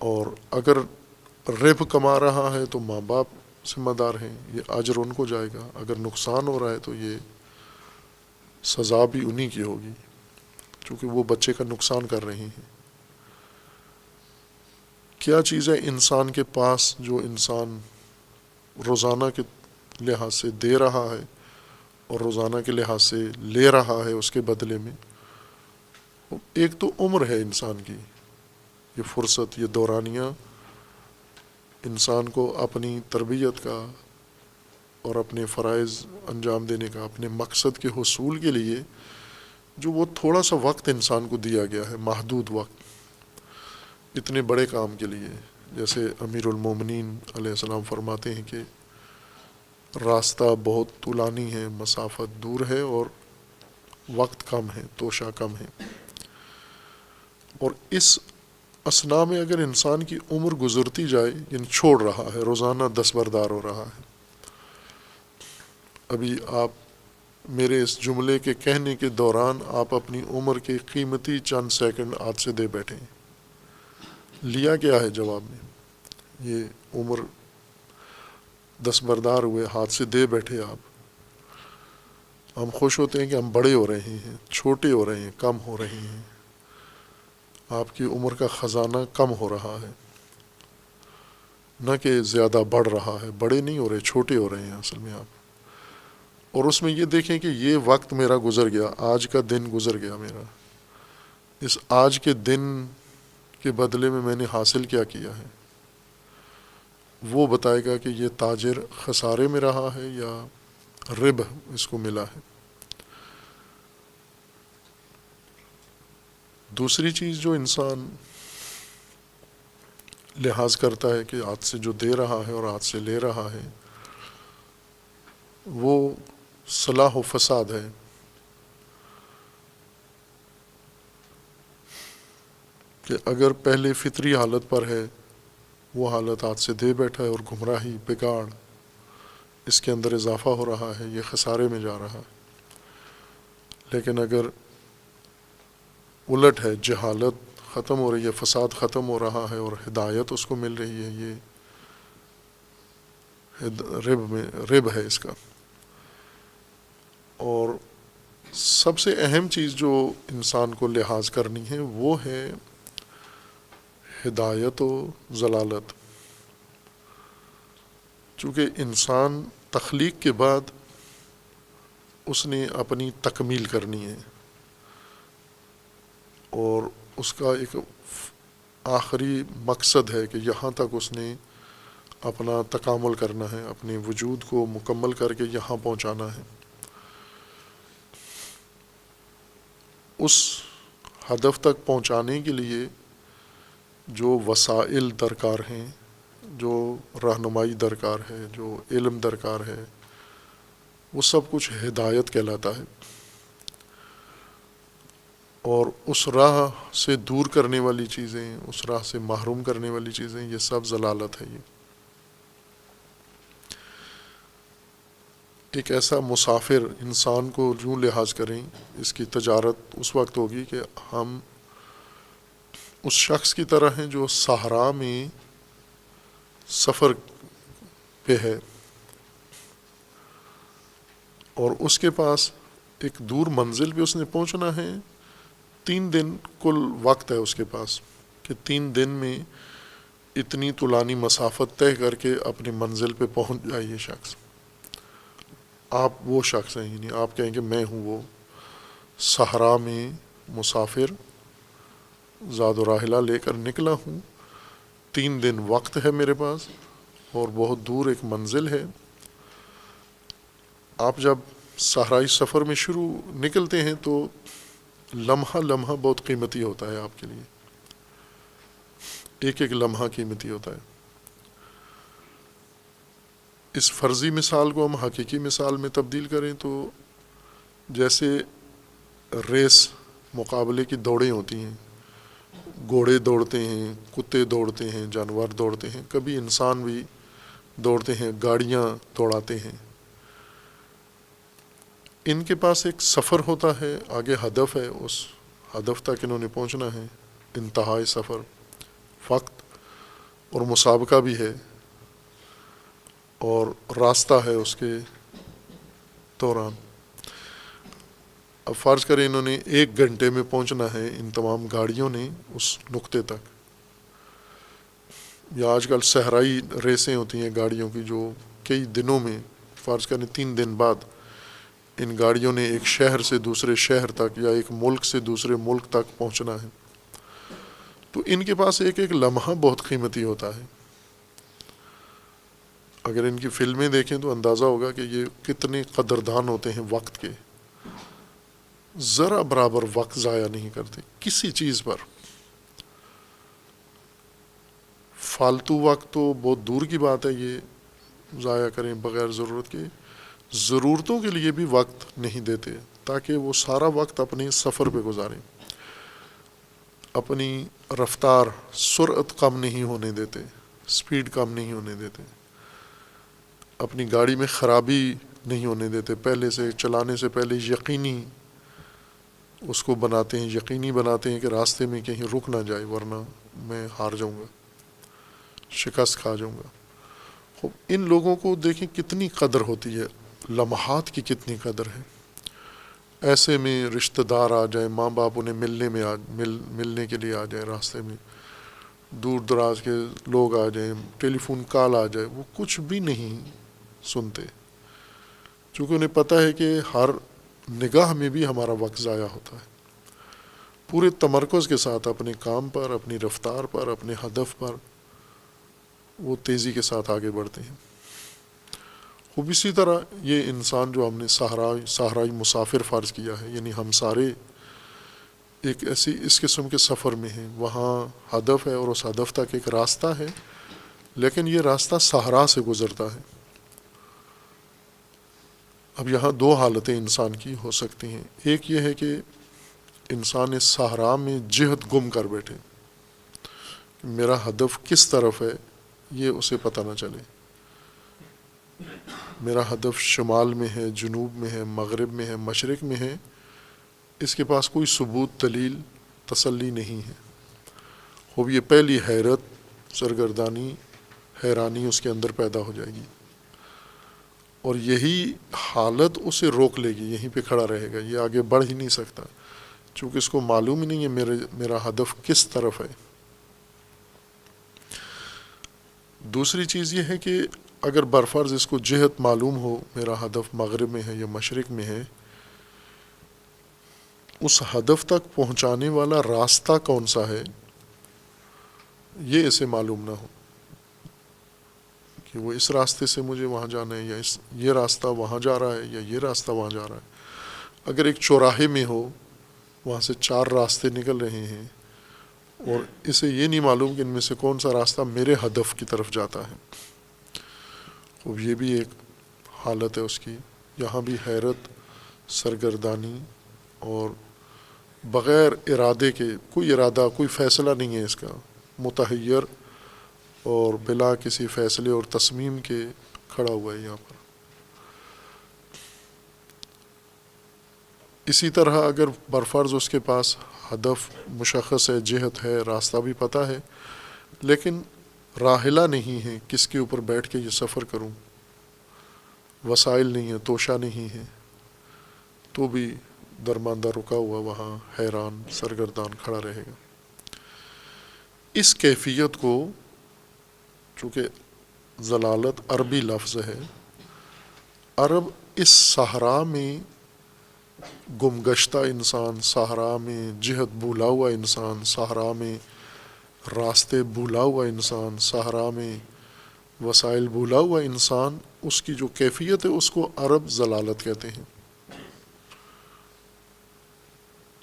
اور اگر ربح کما رہا ہے تو ماں باپ ذمہ دار ہیں، یہ اجر ان کو جائے گا، اگر نقصان ہو رہا ہے تو یہ سزا بھی انہی کی ہوگی، چونکہ وہ بچے کا نقصان کر رہے ہیں۔ کیا چیز ہے انسان کے پاس جو انسان روزانہ کے لحاظ سے دے رہا ہے اور روزانہ کے لحاظ سے لے رہا ہے اس کے بدلے میں؟ ایک تو عمر ہے انسان کی، یہ فرصت، یہ دورانیہ انسان کو اپنی تربیت کا اور اپنے فرائض انجام دینے کا، اپنے مقصد کے حصول کے لیے جو وہ تھوڑا سا وقت انسان کو دیا گیا ہے، محدود وقت، اتنے بڑے کام کے لیے۔ جیسے امیر المومنین علیہ السلام فرماتے ہیں کہ راستہ بہت طولانی ہے، مسافت دور ہے، اور وقت کم ہے، توشہ کم ہے، اور اس اثناء میں اگر انسان کی عمر گزرتی جائے، یعنی چھوڑ رہا ہے، روزانہ دستبردار ہو رہا ہے۔ ابھی آپ میرے اس جملے کے کہنے کے دوران آپ اپنی عمر کے قیمتی چند سیکنڈ ہاتھ سے دے بیٹھے ہیں، لیا کیا ہے جواب میں؟ یہ عمر دستبردار ہوئے، ہاتھ سے دے بیٹھے آپ۔ ہم خوش ہوتے ہیں کہ ہم بڑے ہو رہے ہیں، چھوٹے ہو رہے ہیں، کم ہو رہے ہیں، آپ کی عمر کا خزانہ کم ہو رہا ہے، نہ کہ زیادہ بڑھ رہا ہے، بڑے نہیں ہو رہے، چھوٹے ہو رہے ہیں اصل میں آپ۔ اور اس میں یہ دیکھیں کہ یہ وقت میرا گزر گیا، آج کا دن گزر گیا میرا، اس آج کے دن کے بدلے میں نے حاصل کیا کیا ہے، وہ بتائے گا کہ یہ تاجر خسارے میں رہا ہے یا ربح اس کو ملا ہے۔ دوسری چیز جو انسان لحاظ کرتا ہے کہ ہاتھ سے جو دے رہا ہے اور ہاتھ سے لے رہا ہے، وہ صلاح و فساد ہے۔ کہ اگر پہلے فطری حالت پر ہے، وہ حالت ہاتھ سے دے بیٹھا ہے، اور گمراہی، بگاڑ اس کے اندر اضافہ ہو رہا ہے، یہ خسارے میں جا رہا ہے۔ لیکن اگر الٹ ہے، جہالت ختم ہو رہی ہے، فساد ختم ہو رہا ہے، اور ہدایت اس کو مل رہی ہے، یہ ربح ہے اس کا۔ اور سب سے اہم چیز جو انسان کو لحاظ کرنی ہے وہ ہے ہدایت و ضلالت۔ چونکہ انسان تخلیق کے بعد اس نے اپنی تکمیل کرنی ہے، اور اس کا ایک آخری مقصد ہے کہ یہاں تک اس نے اپنا تکامل کرنا ہے، اپنے وجود کو مکمل کر کے یہاں پہنچانا ہے. اس ہدف تک پہنچانے کے لیے جو وسائل درکار ہیں، جو رہنمائی درکار ہے، جو علم درکار ہے، وہ سب کچھ ہدایت کہلاتا ہے. اور اس راہ سے دور کرنے والی چیزیں، اس راہ سے محروم کرنے والی چیزیں، یہ سب ضلالت ہے. یہ ایک ایسا مسافر انسان کو یوں لحاظ کریں، اس کی تجارت اس وقت ہوگی کہ ہم اس شخص کی طرح ہیں جو صحرا میں سفر پہ ہے اور اس کے پاس ایک دور منزل پہ اس نے پہنچنا ہے. 3 دن کل وقت ہے اس کے پاس کہ 3 دن میں اتنی طولانی مسافت طے کر کے اپنی منزل پہ پہنچ جائے. یہ شخص، آپ وہ شخص ہیں، یعنی آپ کہیں کہ میں ہوں وہ صحرا میں مسافر، زاد و راحلہ لے کر نکلا ہوں. 3 دن وقت ہے میرے پاس اور بہت دور ایک منزل ہے. آپ جب صحرائی سفر میں شروع نکلتے ہیں تو لمحہ لمحہ بہت قیمتی ہوتا ہے آپ کے لیے، ایک ایک لمحہ قیمتی ہوتا ہے. اس فرضی مثال کو ہم حقیقی مثال میں تبدیل کریں تو جیسے ریس مقابلے کی دوڑیں ہوتی ہیں، گھوڑے دوڑتے ہیں، کتے دوڑتے ہیں، جانور دوڑتے ہیں، کبھی انسان بھی دوڑتے ہیں، گاڑیاں دوڑاتے ہیں. ان کے پاس ایک سفر ہوتا ہے، آگے ہدف ہے، اس ہدف تک انہوں نے پہنچنا ہے. انتہائی سفر، وقت اور مسابقہ بھی ہے اور راستہ ہے اس کے دوران. اب فرض کریں انہوں نے 1 گھنٹے میں پہنچنا ہے، ان تمام گاڑیوں نے اس نقطے تک. یا آج کل صحرائی ریسیں ہوتی ہیں گاڑیوں کی جو کئی دنوں میں، فرض کریں 3 دن بعد ان گاڑیوں نے ایک شہر سے دوسرے شہر تک یا ایک ملک سے دوسرے ملک تک پہنچنا ہے. تو ان کے پاس ایک ایک لمحہ بہت قیمتی ہوتا ہے. اگر ان کی فلمیں دیکھیں تو اندازہ ہوگا کہ یہ کتنے قدردان ہوتے ہیں وقت کے، ذرا برابر وقت ضائع نہیں کرتے کسی چیز پر. فالتو وقت تو بہت دور کی بات ہے یہ ضائع کریں بغیر ضرورت کے. ضرورتوں کے لیے بھی وقت نہیں دیتے تاکہ وہ سارا وقت اپنے سفر پہ گزاریں. اپنی رفتار، سرعت کم نہیں ہونے دیتے، سپیڈ کم نہیں ہونے دیتے. اپنی گاڑی میں خرابی نہیں ہونے دیتے، پہلے سے چلانے سے پہلے یقینی اس کو بناتے ہیں، یقینی بناتے ہیں کہ راستے میں کہیں رک نہ جائے ورنہ میں ہار جاؤں گا، شکست کھا جاؤں گا. خوب ان لوگوں کو دیکھیں کتنی قدر ہوتی ہے، لمحات کی کتنی قدر ہے. ایسے میں رشتہ دار آ جائیں، ماں باپ انہیں ملنے کے لیے آ جائیں، راستے میں دور دراز کے لوگ آ جائیں، ٹیلی فون کال آ جائے، وہ کچھ بھی نہیں سنتے، چونکہ انہیں پتہ ہے کہ ہر نگاہ میں بھی ہمارا وقت ضائع ہوتا ہے. پورے تمرکز کے ساتھ اپنے کام پر، اپنی رفتار پر، اپنے ہدف پر وہ تیزی کے ساتھ آگے بڑھتے ہیں. خوب اسی طرح یہ انسان جو ہم نے صحرائی مسافر فرض کیا ہے، یعنی ہم سارے ایک ایسی اس قسم کے سفر میں ہیں. وہاں ہدف ہے اور اس ہدف تک ایک راستہ ہے، لیکن یہ راستہ صحرا سے گزرتا ہے. اب یہاں 2 حالتیں انسان کی ہو سکتی ہیں. ایک یہ ہے کہ انسان اس صحرا میں جہت گم کر بیٹھے، میرا ہدف کس طرف ہے یہ اسے پتہ نہ چلے. میرا ہدف شمال میں ہے، جنوب میں ہے، مغرب میں ہے، مشرق میں ہے، اس کے پاس کوئی ثبوت، دلیل، تسلی نہیں ہے. خوب یہ پہلی حیرت، سرگردانی، حیرانی اس کے اندر پیدا ہو جائے گی اور یہی حالت اسے روک لے گی، یہیں پہ کھڑا رہے گا، یہ آگے بڑھ ہی نہیں سکتا چونکہ اس کو معلوم ہی نہیں ہے میرا ہدف کس طرف ہے. دوسری چیز یہ ہے کہ اگر برفرض اس کو جہت معلوم ہو، میرا ہدف مغرب میں ہے یا مشرق میں ہے، اس ہدف تک پہنچانے والا راستہ کون سا ہے یہ اسے معلوم نہ ہو کہ وہ اس راستے سے مجھے وہاں جانا ہے، یا یہ راستہ وہاں جا رہا ہے، یا یہ راستہ وہاں جا رہا ہے۔ اگر ایک چوراہے میں ہو، وہاں سے 4 راستے نکل رہے ہیں، اور اسے یہ نہیں معلوم کہ ان میں سے کون سا راستہ میرے ہدف کی طرف جاتا ہے، اب یہ بھی ایک حالت ہے اس کی۔ یہاں بھی حیرت، سرگردانی، اور بغیر ارادے کے، کوئی ارادہ، کوئی فیصلہ نہیں ہے اس کا، متحیر اور بلا کسی فیصلے اور تصمیم کے کھڑا ہوا ہے یہاں پر۔ اسی طرح اگر برفرض اس کے پاس ہدف مشخص ہے، جہت ہے، راستہ بھی پتہ ہے، لیکن راحلہ نہیں ہے کس کے اوپر بیٹھ کے یہ سفر کروں، وسائل نہیں ہے، توشہ نہیں ہے، تو بھی درماندہ رکا ہوا وہاں حیران سرگردان کھڑا رہے گا۔ اس کیفیت کو، چونکہ ضلالت عربی لفظ ہے، عرب اس صحرا میں گمگشتہ انسان، صحرا میں جہت بھولا ہوا انسان، صحرا میں راستے بھولا ہوا انسان، صحرا میں وسائل بھولا ہوا انسان، اس کی جو کیفیت ہے اس کو عرب ضلالت کہتے ہیں۔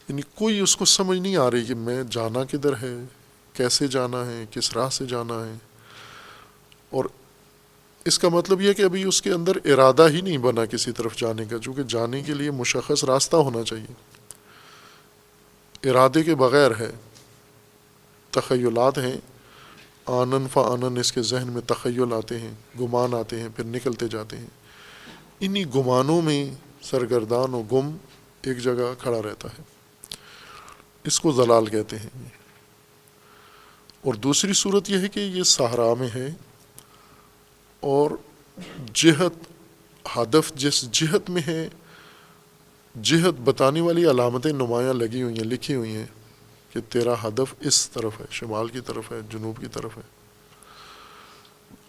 یعنی کوئی اس کو سمجھ نہیں آ رہی کہ میں جانا کدھر ہے، کیسے جانا ہے، کس راہ سے جانا ہے، اور اس کا مطلب یہ کہ ابھی اس کے اندر ارادہ ہی نہیں بنا کسی طرف جانے کا، چونکہ جانے کے لیے مشخص راستہ ہونا چاہیے، ارادے کے بغیر ہے، تخیلات ہیں، آنن فآنن اس کے ذہن میں تخیل آتے ہیں، گمان آتے ہیں، پھر نکلتے جاتے ہیں، انہی گمانوں میں سرگردان و گم ایک جگہ کھڑا رہتا ہے، اس کو ضلال کہتے ہیں۔ اور دوسری صورت یہ ہے کہ یہ صحرا میں ہے، اور جہت، ہدف جس جہت میں ہے، جہت بتانے والی علامتیں نمایاں لگی ہوئی ہیں، لکھی ہوئی ہیں کہ تیرا ہدف اس طرف ہے، شمال کی طرف ہے، جنوب کی طرف ہے،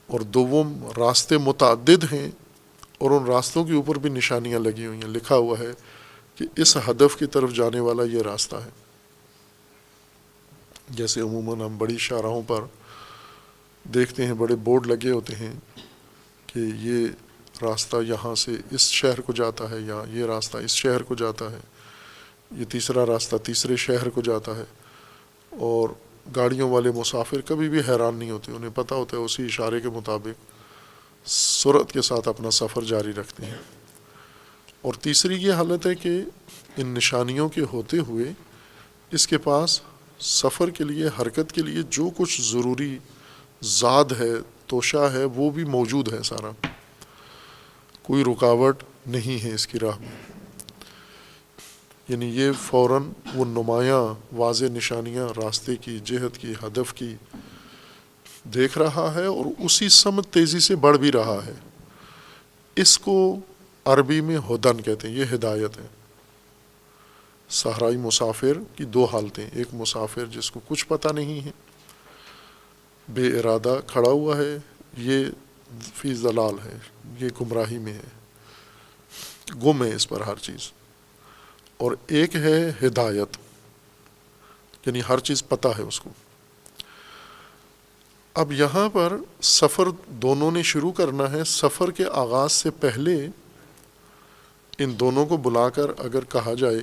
اور دوم راستے متعدد ہیں، اور ان راستوں کے اوپر بھی نشانیاں لگی ہوئی ہیں، لکھا ہوا ہے کہ اس ہدف کی طرف جانے والا یہ راستہ ہے۔ جیسے عموماً ہم بڑی شاہراہوں پر دیکھتے ہیں، بڑے بورڈ لگے ہوتے ہیں کہ یہ راستہ یہاں سے اس شہر کو جاتا ہے، یا یہ راستہ اس شہر کو جاتا ہے، یہ تیسرا راستہ تیسرے شہر کو جاتا ہے، اور گاڑیوں والے مسافر کبھی بھی حیران نہیں ہوتے، انہیں پتہ ہوتا ہے، اسی اشارے کے مطابق سرعت کے ساتھ اپنا سفر جاری رکھتے ہیں۔ اور تیسری یہ حالت ہے کہ ان نشانیوں کے ہوتے ہوئے اس کے پاس سفر کے لیے، حرکت کے لیے جو کچھ ضروری زاد ہے، توشہ ہے، وہ بھی موجود ہے سارا، کوئی رکاوٹ نہیں ہے اس کی راہ میں۔ یعنی یہ فوراً وہ نمایاں واضح نشانیاں راستے کی، جہت کی، ہدف کی دیکھ رہا ہے، اور اسی سمت تیزی سے بڑھ بھی رہا ہے۔ اس کو عربی میں ہدن کہتے ہیں، یہ ہدایت ہے۔ صحرائی مسافر کی 2 حالتیں، ایک مسافر جس کو کچھ پتہ نہیں ہے، بے ارادہ کھڑا ہوا ہے، یہ فی ضلال ہے، یہ گمراہی میں ہے، گم ہے اس پر ہر چیز، اور ایک ہے ہدایت، یعنی ہر چیز پتہ ہے اس کو۔ اب یہاں پر سفر دونوں نے شروع کرنا ہے، سفر کے آغاز سے پہلے ان دونوں کو بلا کر اگر کہا جائے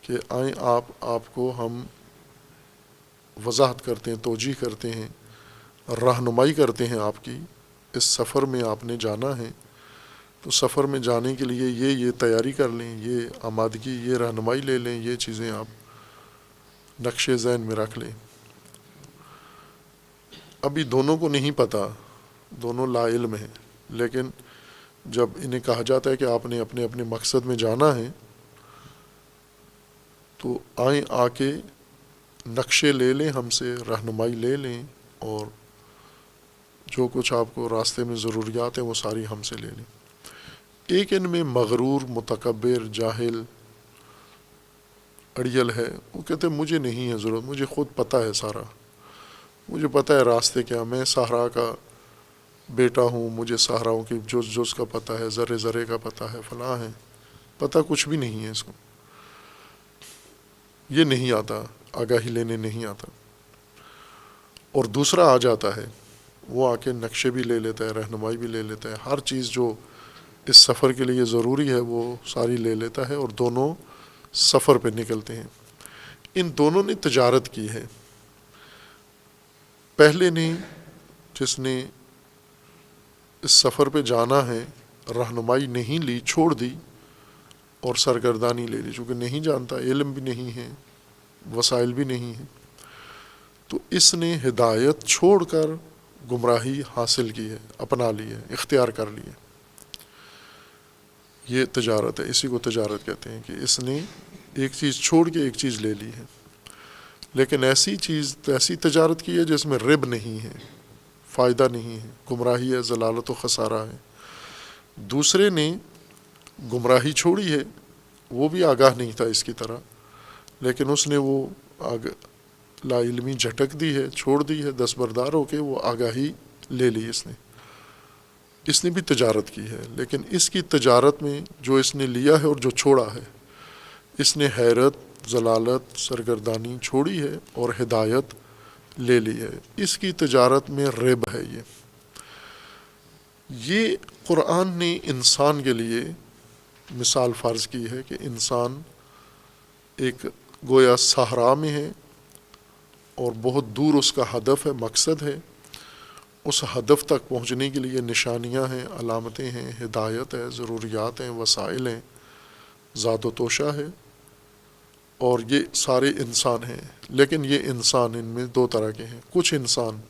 کہ آئیں آپ کو ہم وضاحت کرتے ہیں، توجیہ کرتے ہیں، رہنمائی کرتے ہیں آپ کی، اس سفر میں آپ نے جانا ہے، تو سفر میں جانے کے لیے یہ تیاری کر لیں، یہ آمادگی، یہ رہنمائی لے لیں، یہ چیزیں آپ نقش ذہن میں رکھ لیں۔ ابھی دونوں کو نہیں پتہ، دونوں لا علم ہیں، لیکن جب انہیں کہا جاتا ہے کہ آپ نے اپنے اپنے مقصد میں جانا ہے، تو آئیں آ کے نقشے لے لیں، ہم سے رہنمائی لے لیں، اور جو کچھ آپ کو راستے میں ضروریات ہیں وہ ساری ہم سے لے لیں۔ ایک ان میں مغرور، متکبر، جاہل، اڑیل ہے، وہ کہتے ہیں مجھے نہیں ہے ضرورت، مجھے خود پتہ ہے سارا، مجھے پتہ ہے راستے کیا، میں صحرا کا بیٹا ہوں، مجھے صحراؤں کی جز کا پتہ ہے، ذرے ذرے کا پتہ ہے، فلاں ہے، پتہ کچھ بھی نہیں ہے اس کو، یہ نہیں آتا، آگاہی لینے نہیں آتا۔ اور دوسرا آ جاتا ہے، وہ آ کے نقشے بھی لے لیتا ہے، رہنمائی بھی لے لیتا ہے، ہر چیز جو اس سفر کے لیے ضروری ہے وہ ساری لے لیتا ہے، اور دونوں سفر پہ نکلتے ہیں۔ ان دونوں نے تجارت کی ہے۔ پہلے نے، جس نے اس سفر پہ جانا ہے، رہنمائی نہیں لی، چھوڑ دی اور سرگردانی لے لی، چونکہ نہیں جانتا، علم بھی نہیں ہے، وسائل بھی نہیں ہیں، تو اس نے ہدایت چھوڑ کر گمراہی حاصل کی ہے، اپنا لی ہے، اختیار کر لی ہے۔ یہ تجارت ہے، اسی کو تجارت کہتے ہیں کہ اس نے ایک چیز چھوڑ کے ایک چیز لے لی ہے، لیکن ایسی تجارت کی ہے جس میں رب نہیں ہے، فائدہ نہیں ہے، گمراہی ہے، ضلالت و خسارہ ہے۔ دوسرے نے گمراہی چھوڑی ہے، وہ بھی آگاہ نہیں تھا اس کی طرح، لیکن اس نے وہ لا علمی جھٹک دی ہے، چھوڑ دی ہے، دستبردار ہو کے وہ آگاہی لے لی اس نے بھی تجارت کی ہے۔ لیکن اس کی تجارت میں جو اس نے لیا ہے اور جو چھوڑا ہے، اس نے حیرت، ضلالت، سرگردانی چھوڑی ہے اور ہدایت لے لی ہے۔ اس کی تجارت میں رب ہے۔ یہ قرآن نے انسان کے لیے مثال فرض کی ہے کہ انسان ایک گویا صحرا میں ہے اور بہت دور اس کا ہدف ہے، مقصد ہے۔ اس ہدف تک پہنچنے کے لیے نشانیاں ہیں، علامتیں ہیں، ہدایت ہے، ضروریات ہیں، وسائل ہیں، ذات و توشہ ہے، اور یہ سارے انسان ہیں۔ لیکن یہ انسان ان میں دو طرح کے ہیں۔ کچھ انسان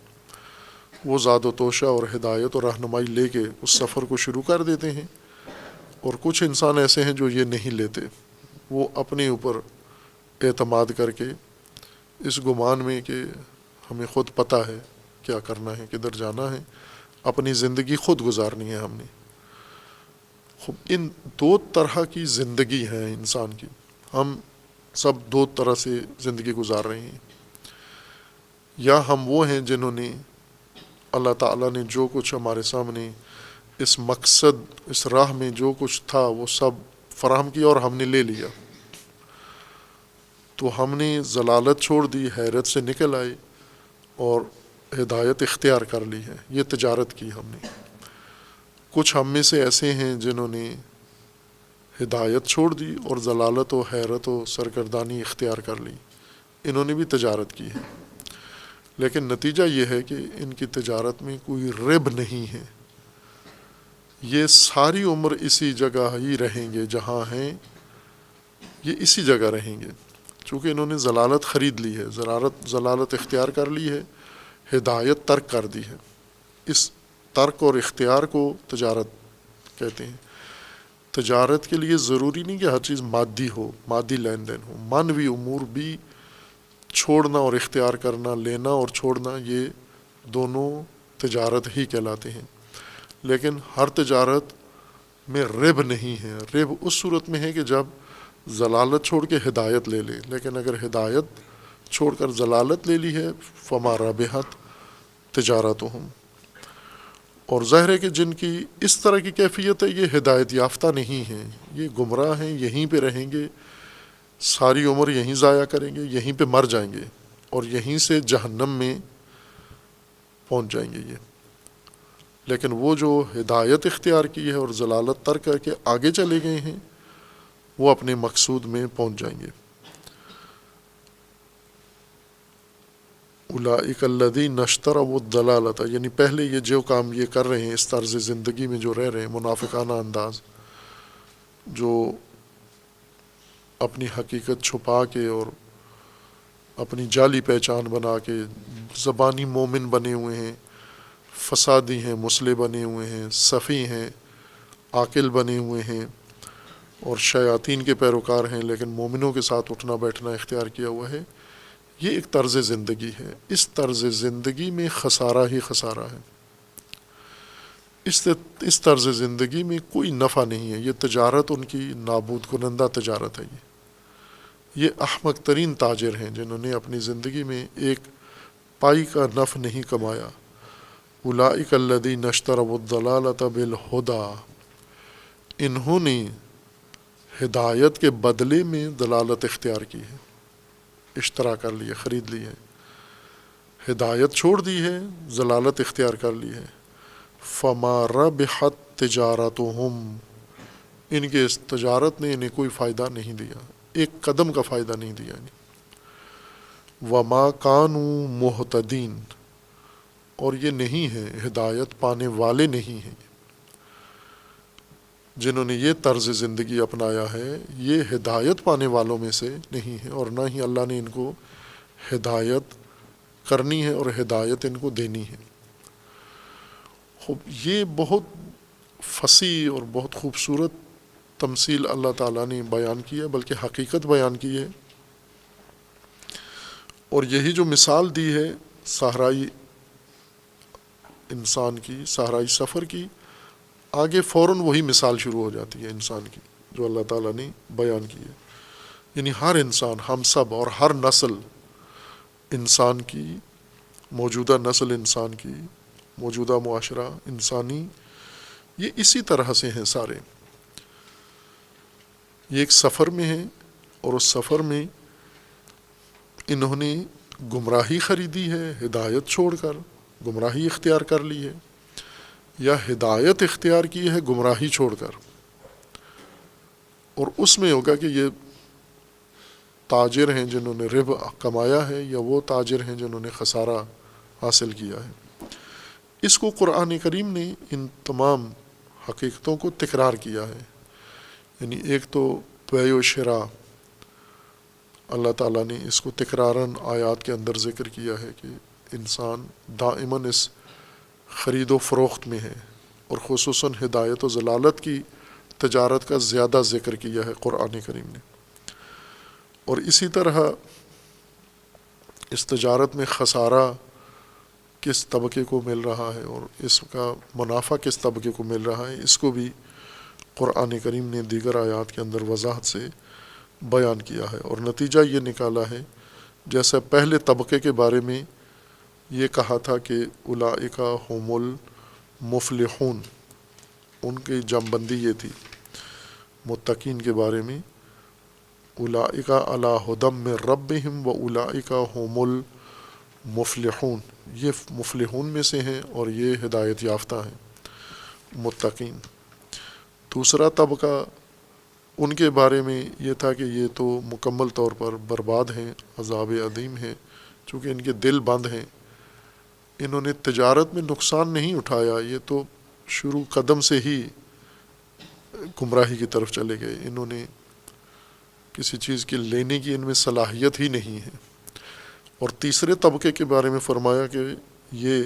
وہ ذات و توشہ اور ہدایت اور رہنمائی لے کے اس سفر کو شروع کر دیتے ہیں، اور کچھ انسان ایسے ہیں جو یہ نہیں لیتے، وہ اپنے اوپر اعتماد کر کے اس گمان میں کہ ہمیں خود پتہ ہے کیا کرنا ہے، کدھر جانا ہے، اپنی زندگی خود گزارنی ہے ہم نے۔ ان دو طرح کی زندگی ہے انسان کی، ہم سب دو طرح سے زندگی گزار رہے ہیں۔ یا ہم وہ ہیں جنہوں نے اللہ تعالیٰ نے جو کچھ ہمارے سامنے اس مقصد، اس راہ میں جو کچھ تھا وہ سب فراہم کیا اور ہم نے لے لیا، تو ہم نے ضلالت چھوڑ دی، حیرت سے نکل آئے اور ہدایت اختیار کر لی ہے۔ یہ تجارت کی ہم نے۔ کچھ ہم میں سے ایسے ہیں جنہوں نے ہدایت چھوڑ دی اور ضلالت و حیرت و سرگردانی اختیار کر لی، انہوں نے بھی تجارت کی ہے۔ لیکن نتیجہ یہ ہے کہ ان کی تجارت میں کوئی رب نہیں ہے۔ یہ ساری عمر اسی جگہ ہی رہیں گے جہاں ہیں، یہ اسی جگہ رہیں گے، چونکہ انہوں نے ضلالت خرید لی ہے، ضلالت اختیار کر لی ہے، ہدایت ترک کر دی ہے۔ اس ترک اور اختیار کو تجارت کہتے ہیں۔ تجارت کے لیے ضروری نہیں کہ ہر چیز مادی ہو، مادی لین دین ہو، معنوی امور بھی چھوڑنا اور اختیار کرنا، لینا اور چھوڑنا، یہ دونوں تجارت ہی کہلاتے ہیں۔ لیکن ہر تجارت میں رب نہیں ہے۔ رب اس صورت میں ہے کہ جب ضلالت چھوڑ کے ہدایت لے لے، لیکن اگر ہدایت چھوڑ کر ضلالت لے لی ہے فما ربحت تجارتہم۔ اور ظاہر ہے کہ جن کی اس طرح کی کیفیت ہے یہ ہدایت یافتہ نہیں ہیں، یہ گمراہ ہیں، یہیں پہ رہیں گے، ساری عمر یہیں ضائع کریں گے، یہیں پہ مر جائیں گے اور یہیں سے جہنم میں پہنچ جائیں گے یہ۔ لیکن وہ جو ہدایت اختیار کی ہے اور ضلالت ترک کر کے آگے چلے گئے ہیں، وہ اپنے مقصود میں پہنچ جائیں گے۔ اولئک الذین اشتروا الضلالۃ، یعنی پہلے یہ جو کام یہ کر رہے ہیں، اس طرز زندگی میں جو رہ رہے ہیں، منافقانہ انداز، جو اپنی حقیقت چھپا کے اور اپنی جعلی پہچان بنا کے زبانی مومن بنے ہوئے ہیں، فسادی ہیں، مسلح بنے ہوئے ہیں، صفی ہیں، عاقل بنے ہوئے ہیں اور شیاطین کے پیروکار ہیں، لیکن مومنوں کے ساتھ اٹھنا بیٹھنا اختیار کیا ہوا ہے، یہ ایک طرز زندگی ہے۔ اس طرز زندگی میں خسارہ ہی خسارہ ہے۔ اس طرز زندگی میں کوئی نفع نہیں ہے۔ یہ تجارت ان کی نابود کنندہ تجارت ہے۔ یہ احمق ترین تاجر ہیں جنہوں نے اپنی زندگی میں ایک پائی کا نفع نہیں کمایا۔ اولئک الذین اشتروا الضلالۃ بالہدی، انہوں نے ہدایت کے بدلے میں ضلالت اختیار کی ہے، اشترا کر لی ہے، خرید لی ہے۔ ہدایت چھوڑ دی ہے، ضلالت اختیار کر لی ہے۔ فما ربحت تجارتہم، ان کے اس تجارت نے انہیں کوئی فائدہ نہیں دیا، ایک قدم کا فائدہ نہیں دیا انہیں۔ وما کانوا مہتدین، اور یہ نہیں ہے، ہدایت پانے والے نہیں ہیں، جنہوں نے یہ طرز زندگی اپنایا ہے یہ ہدایت پانے والوں میں سے نہیں ہے، اور نہ ہی اللہ نے ان کو ہدایت کرنی ہے اور ہدایت ان کو دینی ہے۔ یہ بہت فصیح اور بہت خوبصورت تمثیل اللہ تعالیٰ نے بیان کی ہے، بلکہ حقیقت بیان کی ہے، اور یہی جو مثال دی ہے صحرائی انسان کی، صحرائی سفر کی، آگے فوراً وہی مثال شروع ہو جاتی ہے انسان کی جو اللہ تعالیٰ نے بیان کی ہے۔ یعنی ہر انسان، ہم سب اور ہر نسل انسان کی، موجودہ نسل انسان کی، موجودہ معاشرہ انسانی، یہ اسی طرح سے ہیں سارے، یہ ایک سفر میں ہیں، اور اس سفر میں انہوں نے گمراہی خریدی ہے، ہدایت چھوڑ کر گمراہی اختیار کر لی ہے، یا ہدایت اختیار کی ہے گمراہی چھوڑ کر۔ اور اس میں ہوگا کہ یہ تاجر ہیں جنہوں نے ربح کمایا ہے، یا وہ تاجر ہیں جنہوں نے خسارہ حاصل کیا ہے۔ اس کو قرآن کریم نے ان تمام حقیقتوں کو تکرار کیا ہے۔ یعنی ایک تو بیع و شراء، اللہ تعالیٰ نے اس کو تکراراً آیات کے اندر ذکر کیا ہے کہ انسان دائماً اس خرید و فروخت میں ہے، اور خصوصاً ہدایت و ضلالت کی تجارت کا زیادہ ذکر کیا ہے قرآن کریم نے۔ اور اسی طرح اس تجارت میں خسارہ کس طبقے کو مل رہا ہے اور اس کا منافع کس طبقے کو مل رہا ہے، اس کو بھی قرآن کریم نے دیگر آیات کے اندر وضاحت سے بیان کیا ہے۔ اور نتیجہ یہ نکالا ہے، جیسا پہلے طبقے کے بارے میں یہ کہا تھا کہ اولئک هم المفلحون، ان کی جمع بندی یہ تھی متقین کے بارے میں، اولئک علی ھدی من ربہم واولئک هم المفلحون، یہ مفلحون میں سے ہیں اور یہ ہدایت یافتہ ہیں متقین۔ دوسرا طبقہ ان کے بارے میں یہ تھا کہ یہ تو مکمل طور پر برباد ہیں، عذاب عظیم ہیں، چونکہ ان کے دل بند ہیں، انہوں نے تجارت میں نقصان نہیں اٹھایا، یہ تو شروع قدم سے ہی گمراہی کی طرف چلے گئے، انہوں نے کسی چیز کی لینے کی ان میں صلاحیت ہی نہیں ہے۔ اور تیسرے طبقے کے بارے میں فرمایا کہ یہ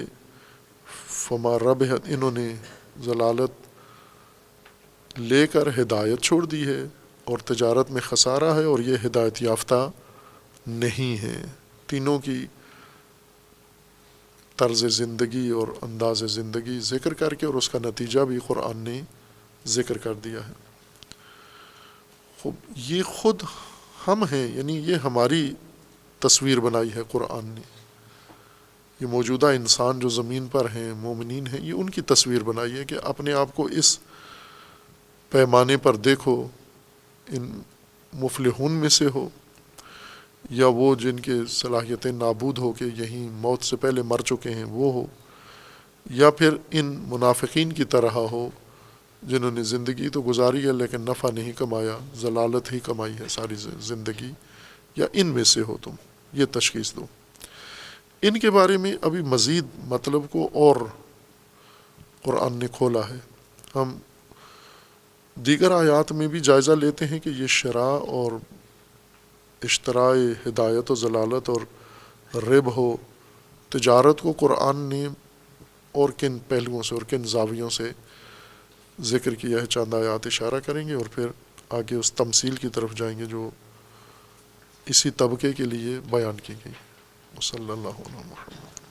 فما ربحت، انہوں نے ضلالت لے کر ہدایت چھوڑ دی ہے، اور تجارت میں خسارہ ہے، اور یہ ہدایت یافتہ نہیں ہے۔ تینوں کی طرز زندگی اور انداز زندگی ذکر کر کے، اور اس کا نتیجہ بھی قرآن نے ذکر کر دیا ہے۔ یہ خود ہم ہیں، یعنی یہ ہماری تصویر بنائی ہے قرآن نے، یہ موجودہ انسان جو زمین پر ہیں، مومنین ہیں، یہ ان کی تصویر بنائی ہے کہ اپنے آپ کو اس پیمانے پر دیکھو، ان مفلحون میں سے ہو، یا وہ جن کے صلاحیتیں نابود ہو کے یہیں موت سے پہلے مر چکے ہیں وہ ہو، یا پھر ان منافقین کی طرح ہو جنہوں نے زندگی تو گزاری ہے لیکن نفع نہیں کمایا، ضلالت ہی کمائی ہے ساری زندگی، یا ان میں سے ہو تم، یہ تشخیص دو۔ ان کے بارے میں ابھی مزید مطلب کو اور قرآن نے کھولا ہے۔ ہم دیگر آیات میں بھی جائزہ لیتے ہیں کہ یہ شراء اور اشتراء ہدایت و ضلالت اور ربح و تجارت کو قرآن نے اور کن پہلوؤں سے اور کن زاویوں سے ذکر کیا ہے، چند آیات اشارہ کریں گے اور پھر آگے اس تمثیل کی طرف جائیں گے جو اسی طبقے کے لیے بیان کی گئی۔ صلی اللہ علیہ وسلم۔